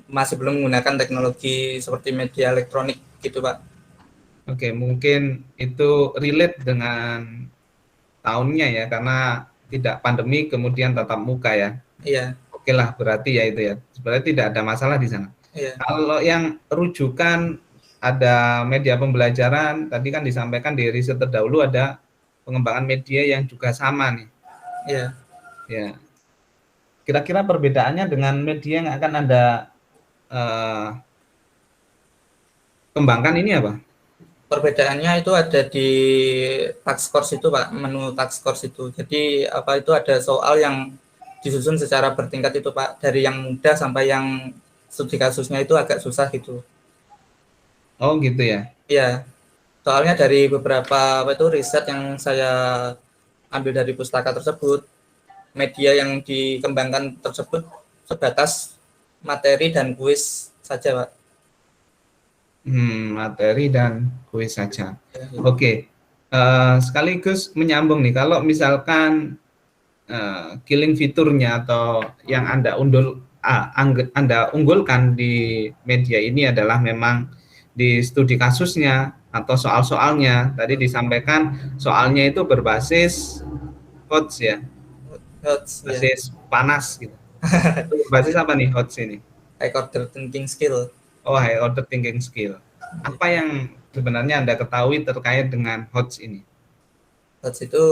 masih belum menggunakan teknologi seperti media elektronik gitu, Pak. Oke, mungkin itu relate dengan tahunnya ya, karena tidak pandemi kemudian tatap muka ya. Iya. Oke lah, berarti ya itu ya. Sebenarnya tidak ada masalah di sana. Iya. Kalau yang rujukan ada media pembelajaran, tadi kan disampaikan di riset terdahulu ada pengembangan media yang juga sama nih. Iya. Ya. Kira-kira perbedaannya dengan media yang akan Anda kembangkan ini apa? Perbedaannya itu ada di task course itu, Pak, menu task course itu. Jadi apa itu ada soal yang disusun secara bertingkat itu, Pak, dari yang mudah sampai yang studi kasusnya itu agak susah gitu. Oh gitu ya? Iya. Soalnya dari beberapa apa itu riset yang saya ambil dari pustaka tersebut, media yang dikembangkan tersebut sebatas materi dan kuis saja, Pak. Materi dan kuis saja. Oke. Sekaligus menyambung nih, kalau misalkan killing fiturnya atau yang Anda unggulkan di media ini adalah memang di studi kasusnya atau soal-soalnya. Tadi disampaikan soalnya itu berbasis HOTS ya. Basis panas gitu. Basis apa nih HOTS ini? High order thinking skill. Oh, high order thinking skill. Apa yang sebenarnya Anda ketahui terkait dengan HOTS ini? HOTS itu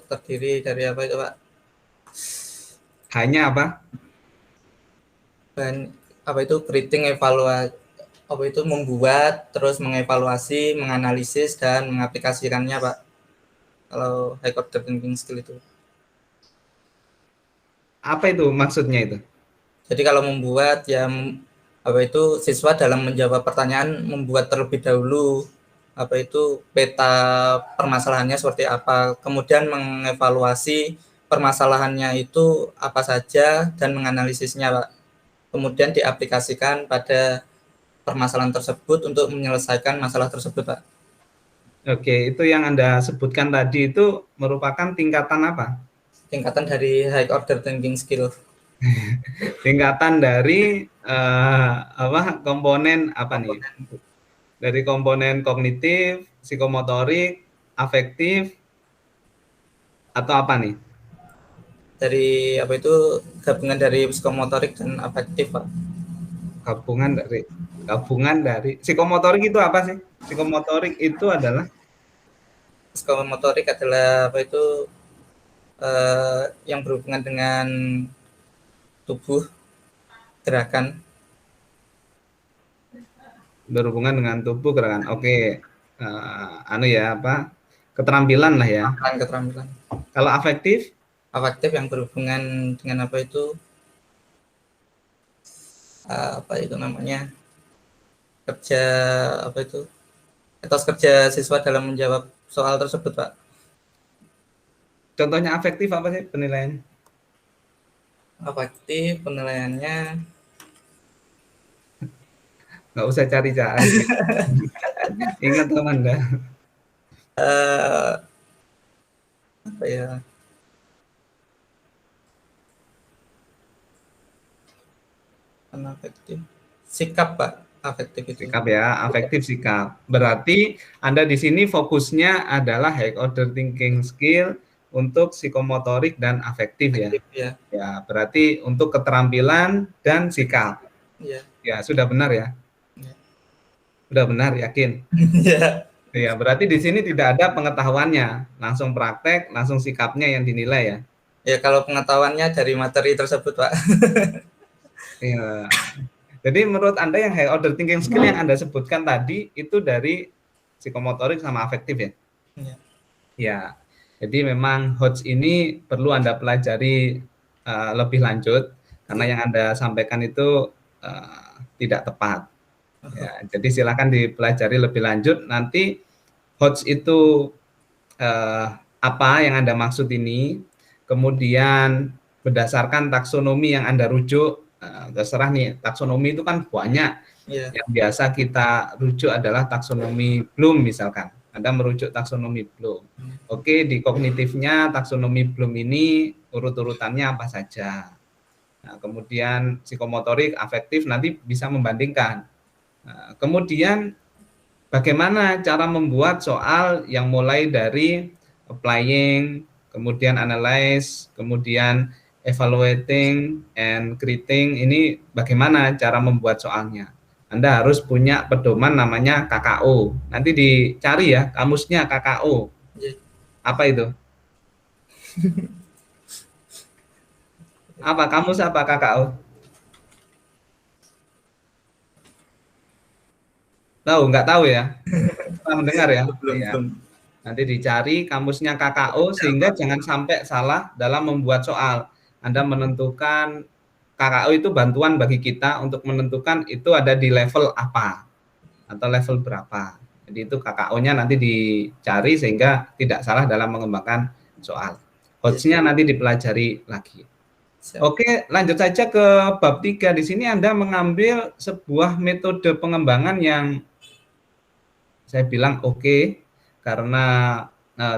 terdiri dari apa itu, Pak? Hanya apa? bahan apa itu creating, evaluasi, apa itu membuat, terus mengevaluasi, menganalisis dan mengaplikasikannya, Pak. Kalau high order thinking skill itu. Apa itu maksudnya itu? Jadi kalau membuat ya apa itu siswa dalam menjawab pertanyaan membuat terlebih dahulu apa itu peta permasalahannya seperti apa, kemudian mengevaluasi permasalahannya itu apa saja dan menganalisisnya, Pak. Kemudian diaplikasikan pada permasalahan tersebut untuk menyelesaikan masalah tersebut, Pak. Oke, itu yang Anda sebutkan tadi itu merupakan tingkatan apa? Tingkatan dari high order thinking skill. Tingkatan dari komponen apa nih? Dari komponen kognitif, psikomotorik, afektif, atau apa nih? Dari apa itu gabungan dari psikomotorik dan afektif, Pak. Gabungan dari psikomotorik itu apa sih? Psikomotorik itu adalah Psikomotorik adalah apa itu yang berhubungan dengan tubuh, gerakan. Berhubungan dengan tubuh, gerakan. Oke. Keterampilan lah ya. Keterampilan. Kalau afektif? Afektif yang berhubungan dengan apa itu namanya kerja apa itu etos kerja siswa dalam menjawab soal tersebut, Pak. Contohnya afektif apa sih penilaian? Afektif penilaiannya Nggak usah cari-cari. Ingat teman dah. Apa ya? Afektif. Sikap, Pak. Afektif itu. Sikap ya, afektif sikap. Berarti Anda di sini fokusnya adalah high order thinking skill untuk psikomotorik dan afektif ya. Ya. Ya, berarti untuk keterampilan dan sikap. Ya. Ya, sudah benar ya? Ya. Sudah benar, yakin? Ya. Ya, berarti di sini tidak ada pengetahuannya, langsung praktek, langsung sikapnya yang dinilai ya. Ya, kalau pengetahuannya dari materi tersebut, Pak. Ya. Jadi menurut Anda yang high order thinking skill yang Anda sebutkan tadi itu dari psikomotorik sama afektif ya? Ya. Ya. Jadi memang HOTS ini perlu Anda pelajari lebih lanjut karena yang Anda sampaikan itu tidak tepat. Ya, jadi silakan dipelajari lebih lanjut. Nanti HOTS itu apa yang Anda maksud ini, kemudian berdasarkan taksonomi yang Anda rujuk, terserah nih, taksonomi itu kan banyak. Ya. Yang biasa kita rujuk adalah taksonomi Bloom misalkan. Anda merujuk taksonomi Bloom. Oke, di kognitifnya taksonomi Bloom ini urut-urutannya apa saja. Nah, kemudian psikomotorik, afektif nanti bisa membandingkan. Nah, kemudian bagaimana cara membuat soal yang mulai dari applying, kemudian analyze, kemudian evaluating and creating, ini bagaimana cara membuat soalnya. Anda harus punya pedoman namanya KKO. Nanti dicari ya kamusnya KKO. Apa itu? Apa kamus apa KKO? Tahu? Nggak tahu ya? Pernah mendengar ya? Belum. Nanti dicari kamusnya KKO sehingga jangan sampai salah dalam membuat soal. Anda menentukan KKO itu bantuan bagi kita untuk menentukan itu ada di level apa atau level berapa. Jadi itu KKO-nya nanti dicari sehingga tidak salah dalam mengembangkan soal. HOTS-nya nanti dipelajari lagi. Oke, lanjut saja ke bab 3. Di sini Anda mengambil sebuah metode pengembangan yang saya bilang oke, karena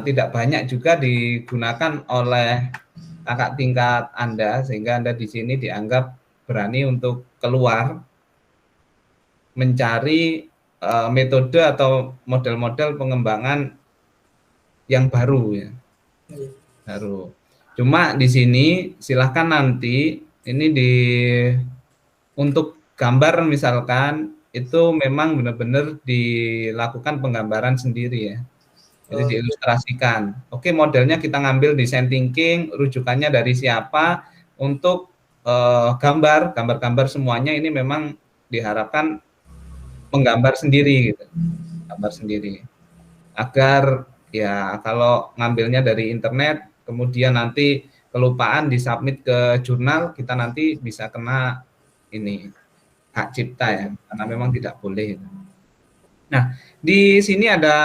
tidak banyak juga digunakan oleh kakak tingkat Anda, sehingga Anda di sini dianggap berani untuk keluar mencari metode atau model-model pengembangan yang baru ya. Baru. Cuma di sini silahkan nanti ini untuk gambar misalkan itu memang benar-benar dilakukan penggambaran sendiri ya. Jadi diilustrasikan. Oke, modelnya kita ngambil design thinking, rujukannya dari siapa, untuk gambar semuanya ini memang diharapkan menggambar sendiri gitu, gambar sendiri. Agar ya kalau ngambilnya dari internet kemudian nanti kelupaan disubmit ke jurnal, kita nanti bisa kena ini hak cipta ya, karena memang tidak boleh. Nah, di sini ada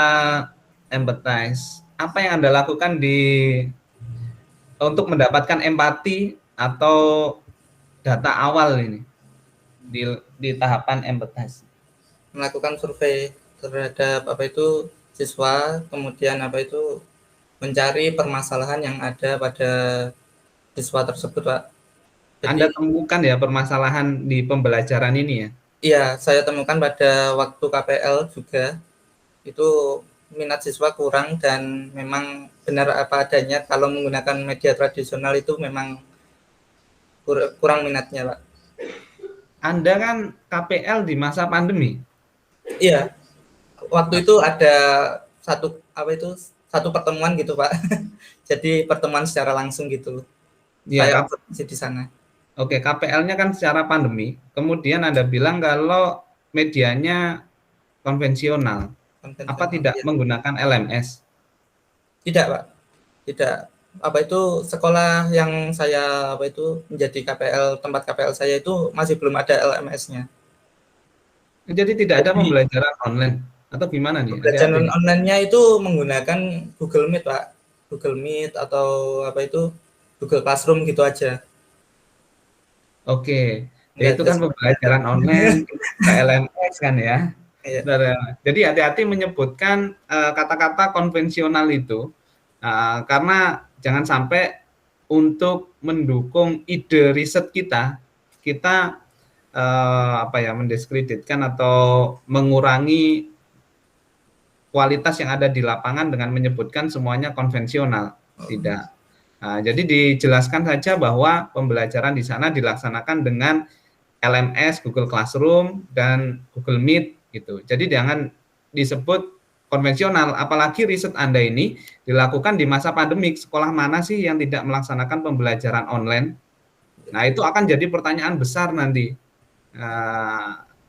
empathize. Apa yang Anda lakukan untuk mendapatkan empati atau data awal ini di tahapan empathize? Melakukan survei terhadap siswa, kemudian mencari permasalahan yang ada pada siswa tersebut, Pak. Jadi, Anda temukan ya permasalahan di pembelajaran ini ya? Iya, saya temukan pada waktu KPL juga, itu minat siswa kurang dan memang benar apa adanya, kalau menggunakan media tradisional itu memang kurang minatnya, Pak. Anda kan KPL di masa pandemi. Iya, waktu itu ada satu pertemuan gitu, Pak. Jadi pertemuan secara langsung gitu. Ya, Saya observasi di sana. Oke, KPL-nya kan secara pandemi. Kemudian Anda bilang kalau medianya konvensional. Apa tidak menggunakan LMS? Tidak, Pak. Tidak. Sekolah yang saya menjadi KPL, tempat KPL saya itu masih belum ada LMS-nya. Jadi tidak ada pembelajaran online atau gimana nih? Pembelajaran online-nya itu menggunakan Google Meet, Pak. Google Meet atau Google Classroom gitu aja. Oke, ya itu kan pembelajaran online, LMS kan ya. Iya. Jadi hati-hati menyebutkan kata-kata konvensional itu, karena jangan sampai untuk mendukung ide riset kita mendiskreditkan atau mengurangi kualitas yang ada di lapangan dengan menyebutkan semuanya konvensional. Tidak. Nah, jadi dijelaskan saja bahwa pembelajaran di sana dilaksanakan dengan LMS, Google Classroom, dan Google Meet gitu. Jadi jangan disebut konvensional, apalagi riset Anda ini dilakukan di masa pandemik. Sekolah mana sih yang tidak melaksanakan pembelajaran online? Nah, itu akan jadi pertanyaan besar nanti.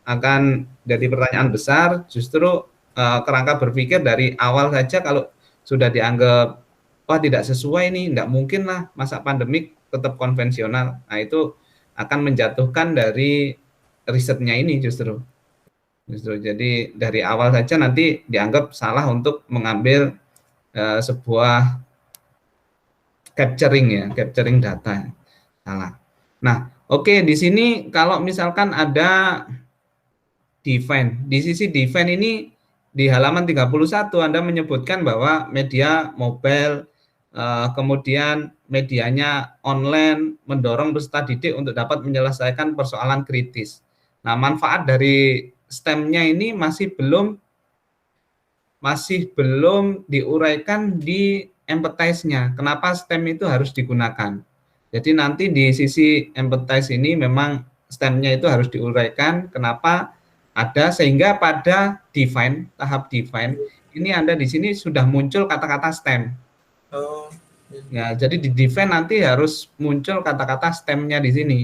Akan jadi pertanyaan besar, justru kerangka berpikir dari awal saja kalau sudah dianggap wah tidak sesuai nih, tidak mungkin lah masa pandemik tetap konvensional. Nah, itu akan menjatuhkan dari risetnya ini justru. Jadi dari awal saja nanti dianggap salah untuk mengambil sebuah capturing data. Salah. Nah, oke, di sini kalau misalkan ada define, di sisi define ini di halaman 31 Anda menyebutkan bahwa media mobile, kemudian medianya online, mendorong peserta didik untuk dapat menyelesaikan persoalan kritis. Nah, manfaat dari STEM-nya ini masih belum diuraikan di empathize-nya. Kenapa STEM itu harus digunakan? Jadi nanti di sisi empathize ini memang STEM-nya itu harus diuraikan. Kenapa ada, sehingga pada define, tahap define, ini Anda di sini sudah muncul kata-kata STEM. Oh. Ya, jadi di define nanti harus muncul kata-kata STEM-nya di sini.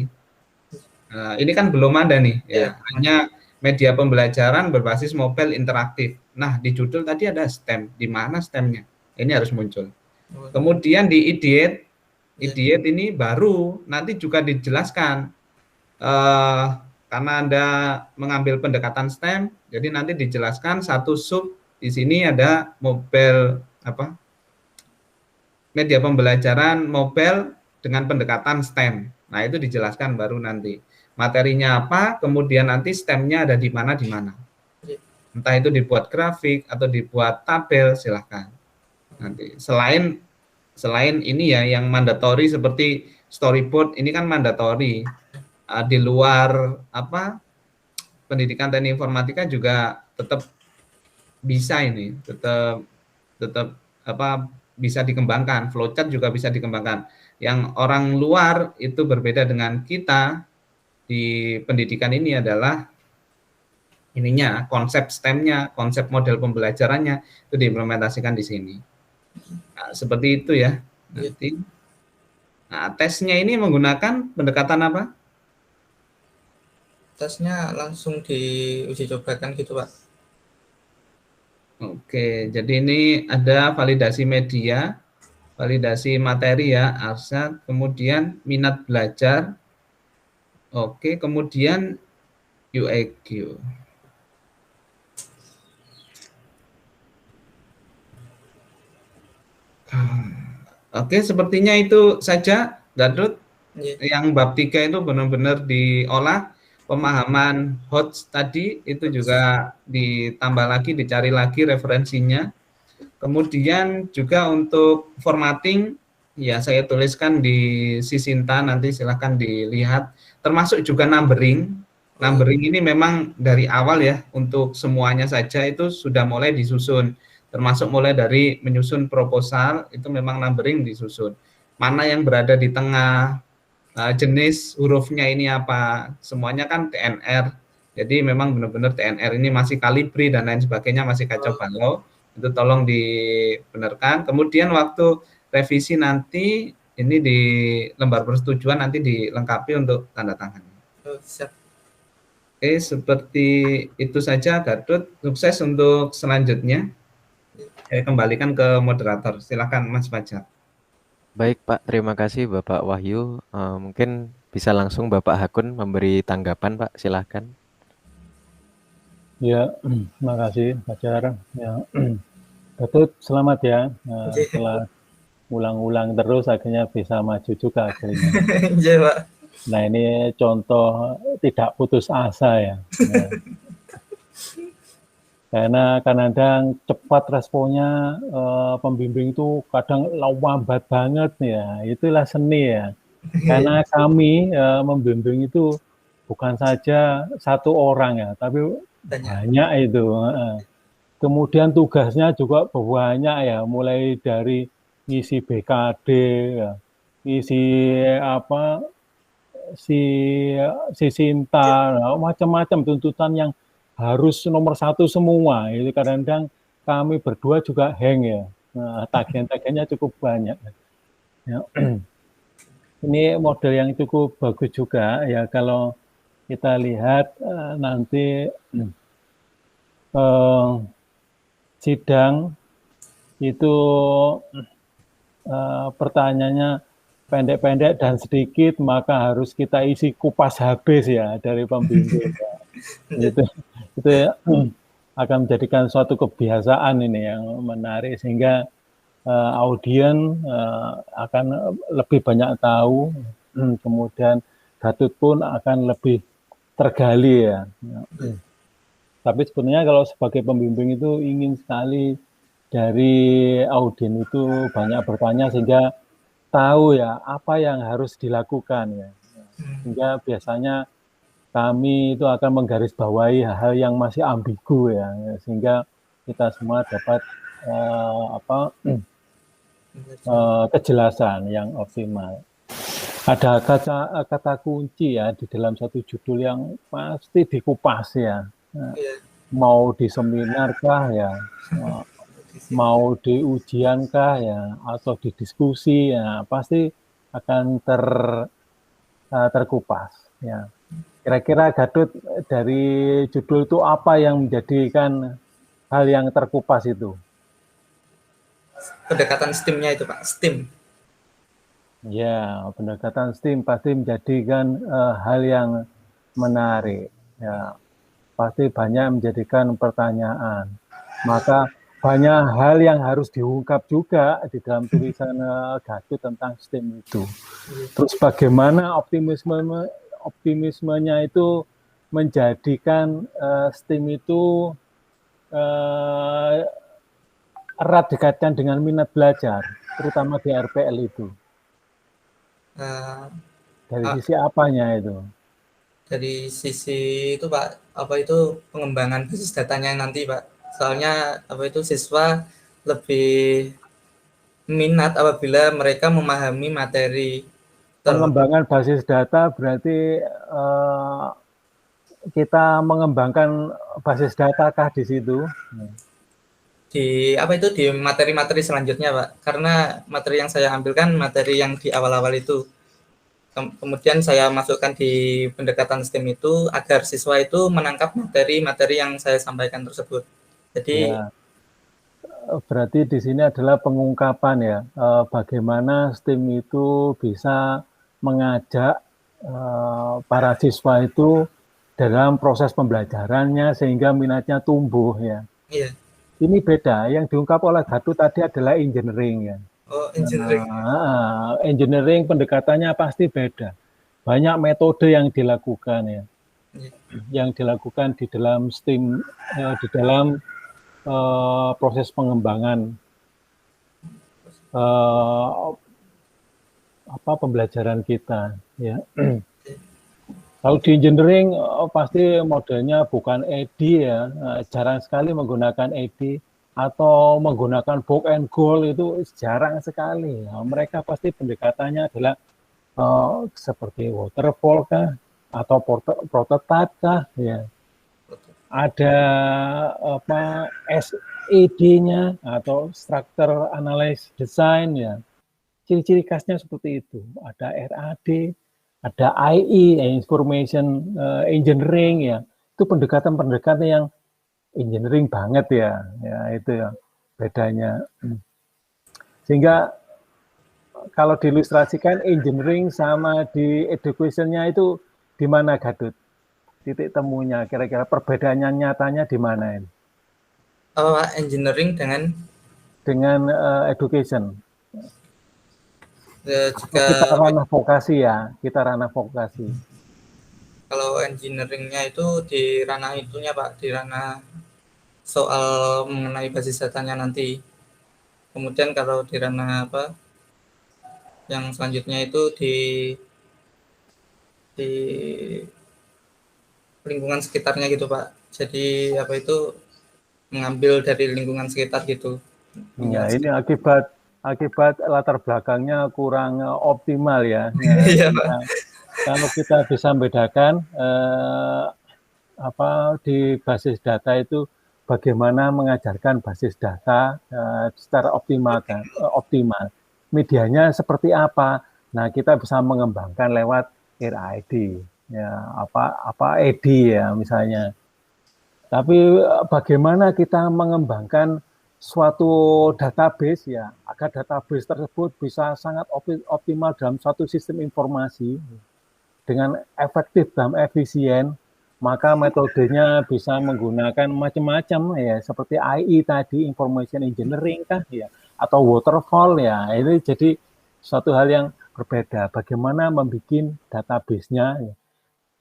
Ini kan belum ada nih, ya. Hanya media pembelajaran berbasis mobile interaktif. Nah, di judul tadi ada STEM. Di mana STEM-nya? Ini harus muncul. Kemudian di ideate ini baru nanti juga dijelaskan. Karena Anda mengambil pendekatan STEM, jadi nanti dijelaskan satu sub di sini ada mobile media pembelajaran mobile dengan pendekatan STEM. Nah, itu dijelaskan baru nanti. Materinya apa, kemudian nanti STEM-nya ada di mana. Entah itu dibuat grafik atau dibuat tabel, silahkan. Nanti selain ini ya yang mandatory seperti storyboard, ini kan mandatory. Di luar pendidikan teknik informatika juga tetap bisa ini, tetap bisa dikembangkan, flowchart juga bisa dikembangkan. Yang orang luar itu berbeda dengan kita di pendidikan ini adalah ininya, konsep STEM-nya, konsep model pembelajarannya itu diimplementasikan di sini. Nah, seperti itu ya. Nanti Nah, tesnya ini menggunakan pendekatan apa? Tesnya langsung diuji cobakan gitu Pak. Oke, jadi ini ada validasi media, validasi materi ya, ARSAT, kemudian minat belajar, oke, kemudian UIQ. Oke, sepertinya itu saja, Gadut. Iya. Yang bab 3 itu benar-benar diolah, pemahaman HOTS tadi itu juga ditambah lagi, dicari lagi referensinya. Kemudian juga untuk formatting, ya saya tuliskan di Sisinta, nanti silahkan dilihat. Termasuk juga numbering. Numbering ini memang dari awal ya, untuk semuanya saja itu sudah mulai disusun. Termasuk mulai dari menyusun proposal, itu memang numbering disusun. Mana yang berada di tengah, jenis hurufnya ini apa, semuanya kan TNR. Jadi memang benar-benar TNR ini masih kalibri dan lain sebagainya, masih kacau balau. Itu tolong dibenarkan. Kemudian waktu revisi nanti ini di lembar persetujuan nanti dilengkapi untuk tanda tangan. Siap. Oke, seperti itu saja Gadut. Sukses untuk selanjutnya. Saya kembalikan ke moderator. Silakan Mas Fajar. Baik Pak, terima kasih Bapak Wahyu. Mungkin bisa langsung Bapak Hakun memberi tanggapan Pak, silahkan. Ya, terima kasih Fajar. Ya, Gadut selamat ya. Setelah ulang-ulang terus akhirnya bisa maju juga akhirnya. Iya Pak. Nah ini contoh tidak putus asa ya. Karena kadang cepat responnya pembimbing itu kadang lambat banget ya, itulah seni ya. Karena kami membimbing itu bukan saja satu orang ya, tapi banyak itu. Kemudian tugasnya juga banyak ya, mulai dari ngisi BKD, ya, ngisi apa, si Sinta, macam-macam tuntutan yang harus nomor satu semua. Itu kadang-kadang kami berdua juga hang ya. Nah, tagihan-tagihannya cukup banyak. Ya. Ini model yang cukup bagus juga ya kalau kita lihat nanti sidang itu pertanyaannya pendek-pendek dan sedikit, maka harus kita isi kupas habis ya dari pembimbing. Itu ya, akan menjadikan suatu kebiasaan ini yang menarik sehingga audien akan lebih banyak tahu, kemudian Gadut pun akan lebih tergali ya. Tapi sebenarnya kalau sebagai pembimbing itu ingin sekali dari audien itu banyak bertanya sehingga tahu ya apa yang harus dilakukan ya. Sehingga biasanya kami itu akan menggarisbawahi hal-hal yang masih ambigu ya, sehingga kita semua dapat kejelasan yang optimal. Ada kata kunci ya di dalam satu judul yang pasti dikupas ya. Mau di seminar kah ya, mau di ujian kah ya, atau di diskusi ya, pasti akan terkupas ya. Kira-kira Gadut dari judul itu apa yang menjadikan hal yang terkupas itu? Pendekatan STEM-nya itu Pak, STEM. Ya, pendekatan STEM pasti menjadikan hal yang menarik. Ya, pasti banyak menjadikan pertanyaan. Maka banyak hal yang harus diungkap juga di dalam tulisan Gadut tentang STEM itu. Terus bagaimana optimismenya itu menjadikan STEM itu erat dikaitkan dengan minat belajar, terutama di RPL itu. Dari sisi apanya itu? Dari sisi itu Pak, apa itu pengembangan basis datanya nanti Pak. Soalnya apa itu siswa lebih minat apabila mereka memahami materi. Pengembangan basis data berarti kita mengembangkan basis data kah di situ? di apa itu di materi-materi selanjutnya Pak, karena materi yang saya ambil kan materi yang di awal-awal itu. Kemudian saya masukkan di pendekatan STEM itu agar siswa itu menangkap materi-materi yang saya sampaikan tersebut. Jadi Ya, berarti di sini adalah pengungkapan ya, bagaimana STEM itu bisa mengajak para siswa itu dalam proses pembelajarannya sehingga minatnya tumbuh ya. iya. Ini beda, yang diungkap oleh Gatot tadi adalah engineering ya. Oh, engineering. Engineering pendekatannya pasti beda. Banyak metode yang dilakukan ya, Iya. yang dilakukan di dalam STEM, di dalam proses pengembangan pembelajaran kita ya. Kalau di engineering pasti modelnya bukan ED ya, jarang sekali menggunakan ED atau menggunakan book and goal itu jarang sekali. Mereka pasti pendekatannya adalah seperti waterfall kah atau prototype kah ya. Ada apa SED-nya atau structure analysis design ya. Ciri-ciri khasnya seperti itu. Ada RAD, ada IE, information engineering ya. Itu pendekatan-pendekatan yang engineering banget ya. Ya itu ya bedanya. Sehingga kalau diilustrasikan engineering sama di education-nya itu di mana Gadut? Titik temunya kira-kira perbedaannya nyatanya di mana ini? Engineering Dengan education. Jika Kita ranah vokasi ya, kita ranah vokasi. kalau engineeringnya itu di ranah itunya Pak, di ranah soal mengenai basis datanya nanti. Kemudian kalau di ranah apa yang selanjutnya itu di lingkungan sekitarnya gitu Pak. Jadi apa itu mengambil dari lingkungan sekitar gitu. Ya, ini akibat latar belakangnya kurang optimal ya. Iya Pak. Kalau kita bisa membedakan di basis data itu bagaimana mengajarkan basis data secara optimal. Medianya seperti apa? Nah, kita bisa mengembangkan lewat RID, ya ED ya misalnya. Tapi bagaimana kita mengembangkan suatu database ya agar database tersebut bisa sangat optimal dalam suatu sistem informasi dengan efektif dan efisien, maka metodenya bisa menggunakan macam-macam ya seperti IE tadi, information engineering kah ya atau waterfall ya. Ini jadi suatu hal yang berbeda bagaimana membuat database-nya ya.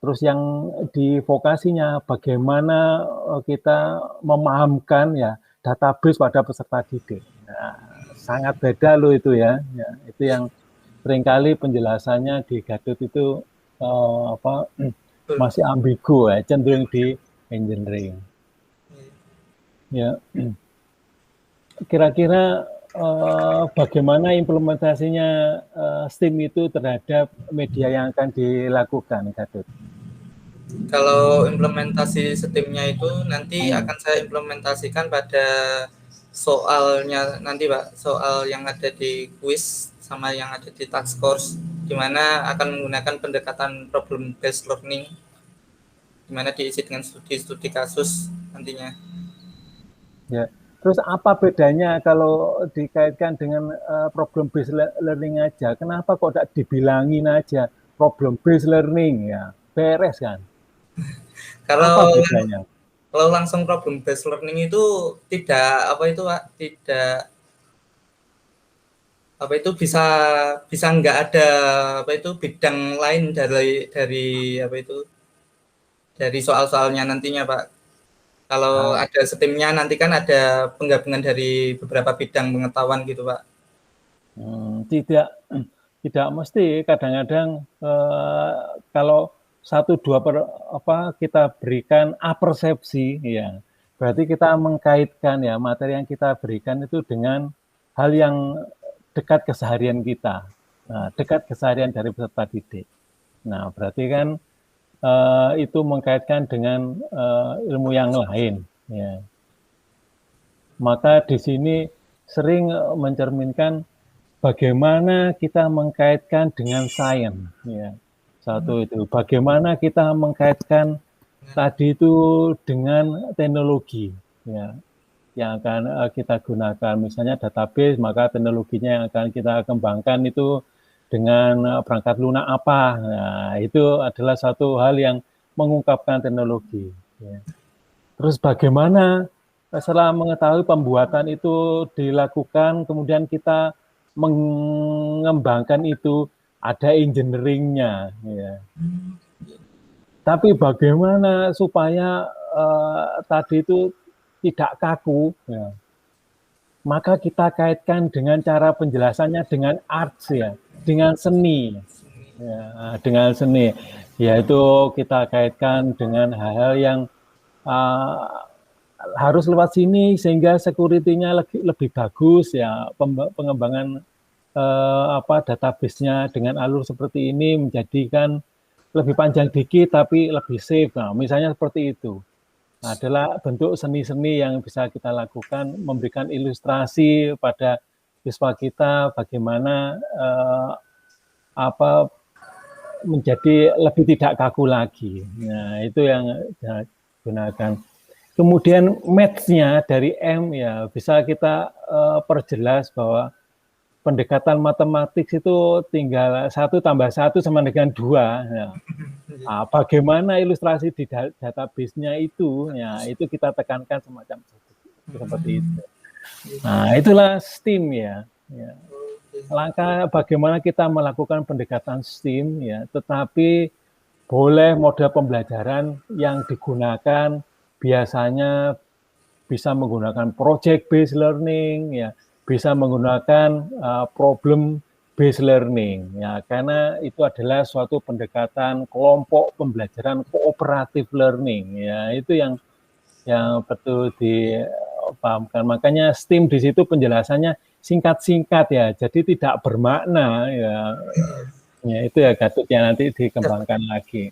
Terus yang di vokasinya bagaimana kita memahamkan ya database pada peserta didik. Nah, sangat beda loh itu ya. Itu yang seringkali penjelasannya di Gadot itu masih ambigu ya, cenderung di engineering. Ya. Kira-kira bagaimana implementasinya STEM itu terhadap media yang akan dilakukan, Gadot? Kalau implementasi STEM-nya itu nanti akan saya implementasikan pada soalnya nanti Pak, soal yang ada di kuis sama yang ada di task course, di mana akan menggunakan pendekatan problem based learning, di mana diisi dengan studi-studi kasus nantinya. Ya. Terus apa bedanya kalau dikaitkan dengan problem based learning aja? Kenapa kok tidak dibilangin aja problem based learning ya? Beres kan? Apa bedanya? Kalau langsung problem based learning itu tidak bisa nggak ada bidang lain dari soal-soalnya nantinya Pak. Kalau ada STEM-nya nanti kan ada penggabungan dari beberapa bidang pengetahuan gitu Pak. Tidak mesti, kadang-kadang kalau 1-2 kita berikan apersepsi ya, berarti kita mengkaitkan ya materi yang kita berikan itu dengan hal yang dekat keseharian kita, dekat keseharian dari peserta didik. Nah, berarti kan itu mengkaitkan dengan ilmu yang lain ya. Maka di sini sering mencerminkan bagaimana kita mengkaitkan dengan sains, ya. Satu itu, bagaimana kita mengkaitkan tadi itu dengan teknologi, ya, yang akan kita gunakan. Misalnya database, maka teknologinya yang akan kita kembangkan itu dengan perangkat lunak apa. Nah, itu adalah satu hal yang mengungkapkan teknologi. Ya. Terus bagaimana setelah mengetahui pembuatan itu dilakukan, kemudian kita mengembangkan itu, ada engineering-nya. Ya. Tapi bagaimana supaya tadi itu tidak kaku, ya. Maka kita kaitkan dengan cara penjelasannya dengan arts, ya, dengan seni, ya, dengan seni, yaitu kita kaitkan dengan hal-hal yang harus lewat sini sehingga security-nya lebih bagus, ya, pengembangan database-nya dengan alur seperti ini menjadikan lebih panjang dikit tapi lebih safe. Nah, misalnya seperti itu. Nah, adalah bentuk seni-seni yang bisa kita lakukan, memberikan ilustrasi pada siswa kita bagaimana menjadi lebih tidak kaku lagi. Nah, itu yang kita gunakan. Kemudian maths-nya dari M, ya, bisa kita perjelas bahwa pendekatan matematik itu tinggal 1 tambah 1 sama dengan 2. Ya. Nah, bagaimana ilustrasi di database-nya itu, ya, itu kita tekankan semacam seperti itu. Nah, itulah STEAM, ya. Ya. Langkah bagaimana kita melakukan pendekatan STEAM, ya, tetapi boleh model pembelajaran yang digunakan biasanya bisa menggunakan project based learning, ya, bisa menggunakan problem based learning, ya, karena itu adalah suatu pendekatan kelompok pembelajaran kooperatif learning, ya, itu yang betul dipahamkan. Makanya STEAM di situ penjelasannya singkat-singkat, ya, jadi tidak bermakna, ya, ya, itu ya Gatot yang nanti dikembangkan lagi.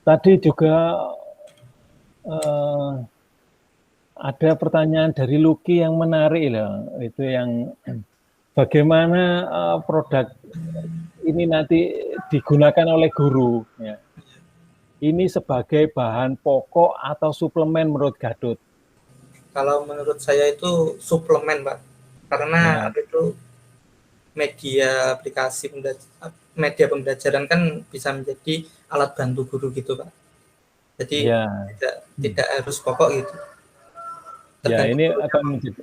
Tadi juga ada pertanyaan dari Lucky yang menarik loh, itu yang bagaimana produk ini nanti digunakan oleh guru, ya. Ini sebagai bahan pokok atau suplemen menurut Gatot? Kalau menurut saya itu suplemen, Pak, karena itu media aplikasi media pembelajaran kan bisa menjadi alat bantu guru gitu, Pak. Jadi tidak harus pokok gitu. Ya, ini akan menjadi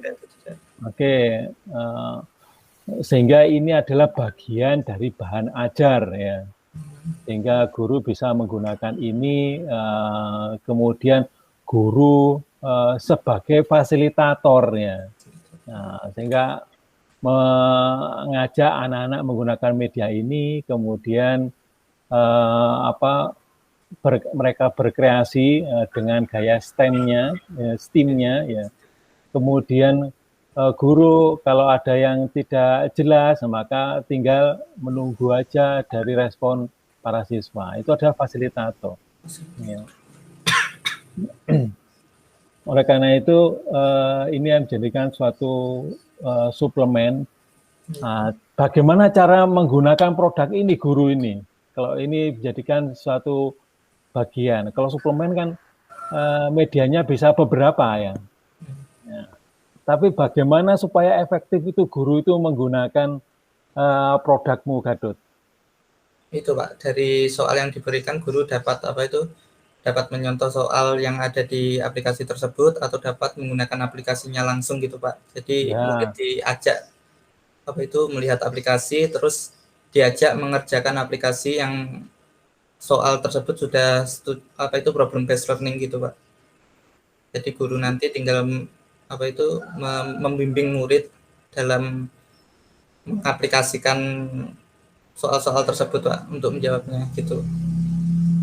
sehingga ini adalah bagian dari bahan ajar, ya, sehingga guru bisa menggunakan ini, kemudian guru sebagai fasilitator, ya. Nah, sehingga mengajak anak-anak menggunakan media ini, kemudian mereka berkreasi dengan gaya STEAM-nya, ya. Kemudian guru kalau ada yang tidak jelas, maka tinggal menunggu aja dari respon para siswa. Itu adalah fasilitator. Ya. Oleh karena itu, ini yang menjadikan suatu suplemen. Nah, bagaimana cara menggunakan produk ini guru ini? Kalau ini dijadikan suatu bagian. Kalau suplemen kan medianya bisa beberapa, ya. Ya. Tapi bagaimana supaya efektif itu guru itu menggunakan produkmu, Gatot? Itu, Pak, dari soal yang diberikan guru dapat dapat menyontoh soal yang ada di aplikasi tersebut atau dapat menggunakan aplikasinya langsung gitu, Pak. Jadi murid diajak melihat aplikasi, terus diajak mengerjakan aplikasi yang soal tersebut sudah problem based learning gitu, Pak. Jadi guru nanti tinggal membimbing murid dalam mengaplikasikan soal-soal tersebut, Pak, untuk menjawabnya gitu.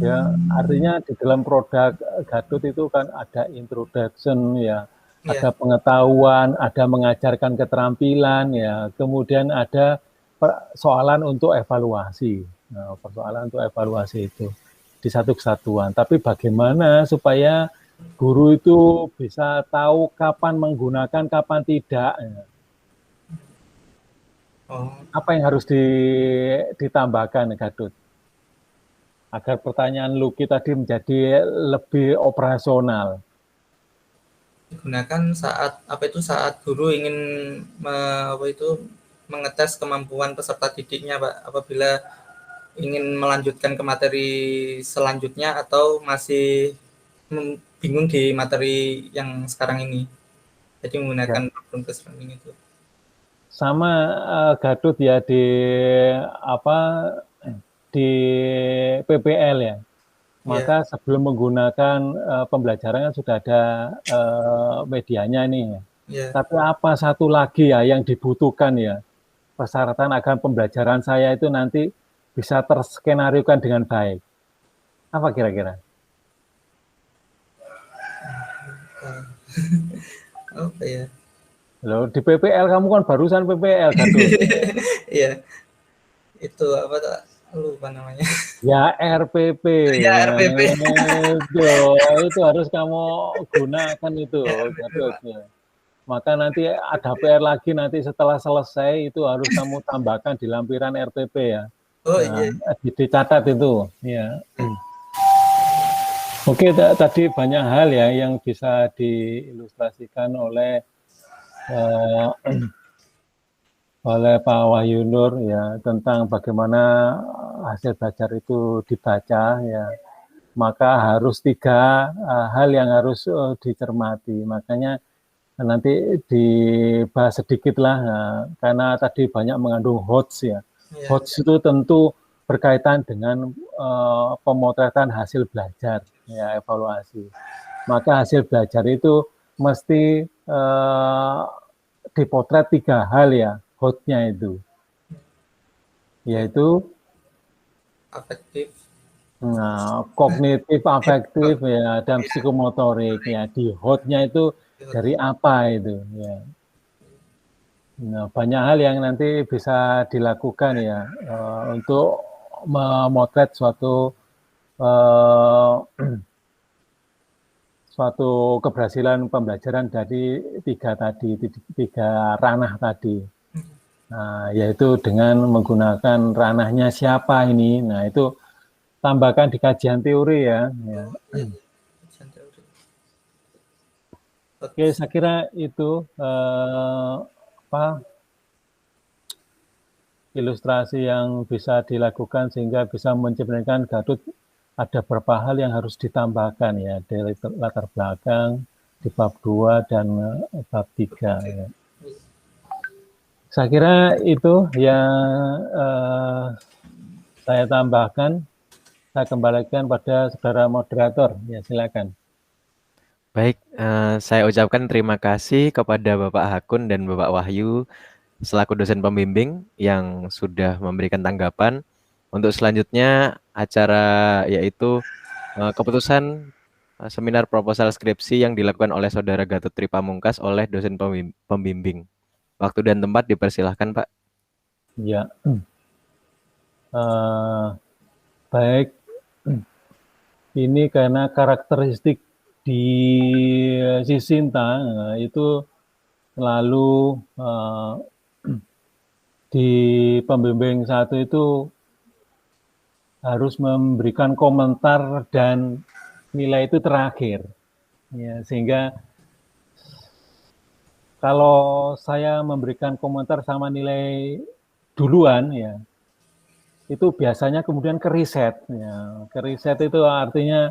Ya, artinya di dalam produk Gatot itu kan ada introduction, ya, ada pengetahuan, ada mengajarkan keterampilan, ya, kemudian ada persoalan untuk evaluasi. Nah, persoalan untuk evaluasi itu di satu kesatuan. Tapi bagaimana supaya guru itu bisa tahu kapan menggunakan, kapan tidak. Oh, Apa yang harus ditambahkan, Gadot? Agar pertanyaan Luki tadi menjadi lebih operasional. digunakan saat saat guru ingin mengetes kemampuan peserta didiknya, Pak, apabila ingin melanjutkan ke materi selanjutnya atau masih bingung di materi yang sekarang ini. Jadi menggunakan problem based learning itu. Sama Gadot ya di PPL ya. Maka sebelum menggunakan pembelajaran kan sudah ada medianya nih. Yeah. Tapi apa satu lagi ya yang dibutuhkan ya persyaratan agar pembelajaran saya itu nanti bisa terskenariokan dengan baik. Apa kira-kira? Apa ya? Loh, di PPL kamu kan barusan PPL, Gadot. Iya. Itu apa tuh? Lupa namanya. Ya RPP. Ya RPP. Itu harus kamu gunakan itu, Gadot. Maka nanti ada PR lagi nanti setelah selesai itu harus kamu tambahkan di lampiran RPP ya. Oh iya. Dicatat itu. Ya. Oke, tadi banyak hal ya yang bisa diilustrasikan oleh Pak Wahyu Nur ya tentang bagaimana hasil belajar itu dibaca ya. Maka harus 3 hal yang harus dicermati. Makanya nanti dibahas sedikit lah karena tadi banyak mengandung HOTS ya. HOTS itu tentu berkaitan dengan pemotretan hasil belajar ya, evaluasi. Maka hasil belajar itu mesti dipotret 3 hal ya, HOTS-nya itu, yaitu afektif, kognitif, afektif ya, dan psikomotorik ya. Di HOTS-nya itu dari apa itu ya. Nah, banyak hal yang nanti bisa dilakukan ya untuk memotret suatu keberhasilan pembelajaran dari 3 ranah tadi. Nah, yaitu dengan menggunakan ranahnya siapa ini. Nah, itu tambahkan di kajian teori ya. Oke, saya kira itu ilustrasi yang bisa dilakukan sehingga bisa mencerminkan Gadot ada beberapa hal yang harus ditambahkan ya dari latar belakang di bab 2 dan bab 3 ya. Saya kira itu yang saya tambahkan. Saya kembalikan pada saudara moderator ya, silakan. Baik, saya ucapkan terima kasih kepada Bapak Hakun dan Bapak Wahyu selaku dosen pembimbing yang sudah memberikan tanggapan. Untuk selanjutnya acara yaitu keputusan seminar proposal skripsi yang dilakukan oleh Saudara Gatot Tri Pamungkas oleh dosen pembimbing. Waktu dan tempat dipersilahkan, Pak. Ya, baik. Ini karena karakteristik di Sisinta itu selalu di pembimbing 1 itu harus memberikan komentar dan nilai itu terakhir ya, sehingga kalau saya memberikan komentar sama nilai duluan ya itu biasanya kemudian ke riset ya. Ke riset itu artinya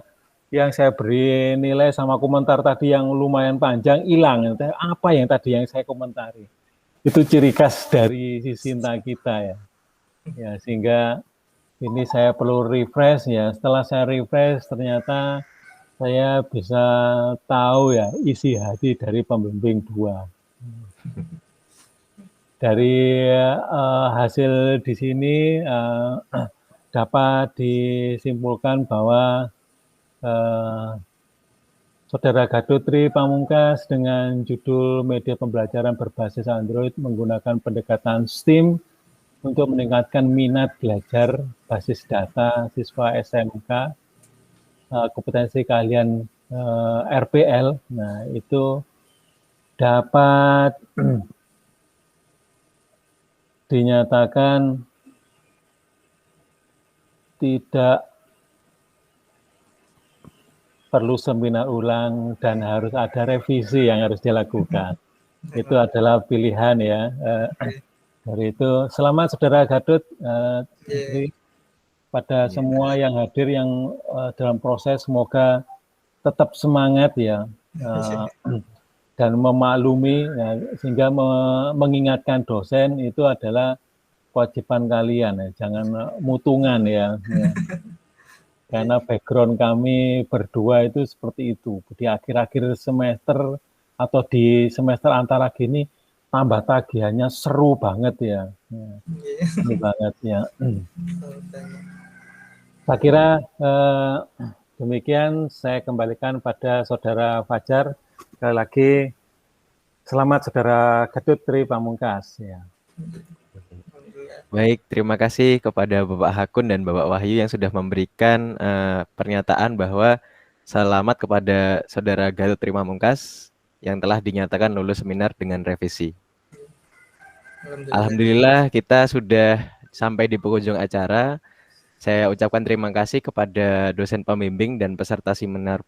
yang saya beri nilai sama komentar tadi yang lumayan panjang hilang. Apa yang tadi yang saya komentari? Itu ciri khas dari Sisinta kita ya. Ya, sehingga ini saya perlu refresh ya. Setelah saya refresh ternyata saya bisa tahu ya isi hati dari pembimbing 2. Dari hasil di sini dapat disimpulkan bahwa Saudara Gatot Tri Pamungkas dengan judul Media Pembelajaran Berbasis Android menggunakan pendekatan STEAM untuk meningkatkan minat belajar basis data siswa SMK, kompetensi keahlian RPL. Nah, itu dapat dinyatakan tidak perlu seminar ulang dan harus ada revisi yang harus dilakukan. Itu adalah pilihan ya. Dari itu, selamat Saudara Gadot, pada semua yang hadir yang dalam proses, semoga tetap semangat ya, dan memaklumi ya, sehingga mengingatkan dosen itu adalah kewajiban kalian ya, jangan mutungan ya. Karena background kami berdua itu seperti itu. Di akhir-akhir semester atau di semester antara gini, tambah tagihannya seru banget ya. Seru banget ya. Saya kira demikian, saya kembalikan pada Saudara Fajar. Sekali lagi, selamat Saudara Gadot Tri Pamungkas. Ya. Baik, terima kasih kepada Bapak Hakun dan Bapak Wahyu yang sudah memberikan pernyataan bahwa selamat kepada Saudara Gadot Tri Pamungkas yang telah dinyatakan lulus seminar dengan revisi. Alhamdulillah kita sudah sampai di penghujung acara. Saya ucapkan terima kasih kepada dosen pembimbing dan peserta seminar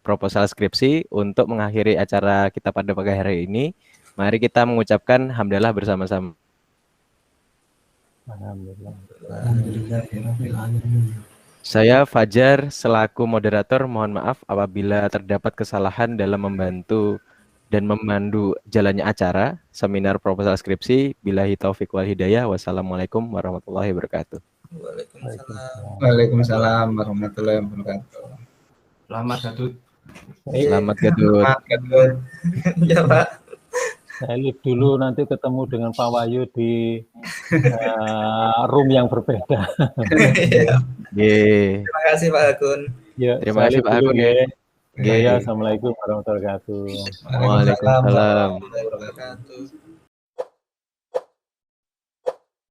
proposal skripsi untuk mengakhiri acara kita pada pagi hari ini. Mari kita mengucapkan hamdalah bersama-sama. Alhamdulillah. Saya Fajar selaku moderator mohon maaf apabila terdapat kesalahan dalam membantu dan memandu jalannya acara seminar proposal skripsi. Billahi taufik wal hidayah. Wassalamualaikum warahmatullahi wabarakatuh. Waalaikumsalam warahmatullahi wabarakatuh. Selamat Gadot. Selamat Gadot. Selamat Gadot. Ya Pak. Saya live dulu, nanti ketemu dengan Pak Wahyu di room yang berbeda. Terima kasih Pak Hakun. Ya, terima kasih Pak Hakun. Ya, assalamualaikum warahmatullahi wabarakatuh. Waalaikumsalam. Warahmatullahi wabarakatuh.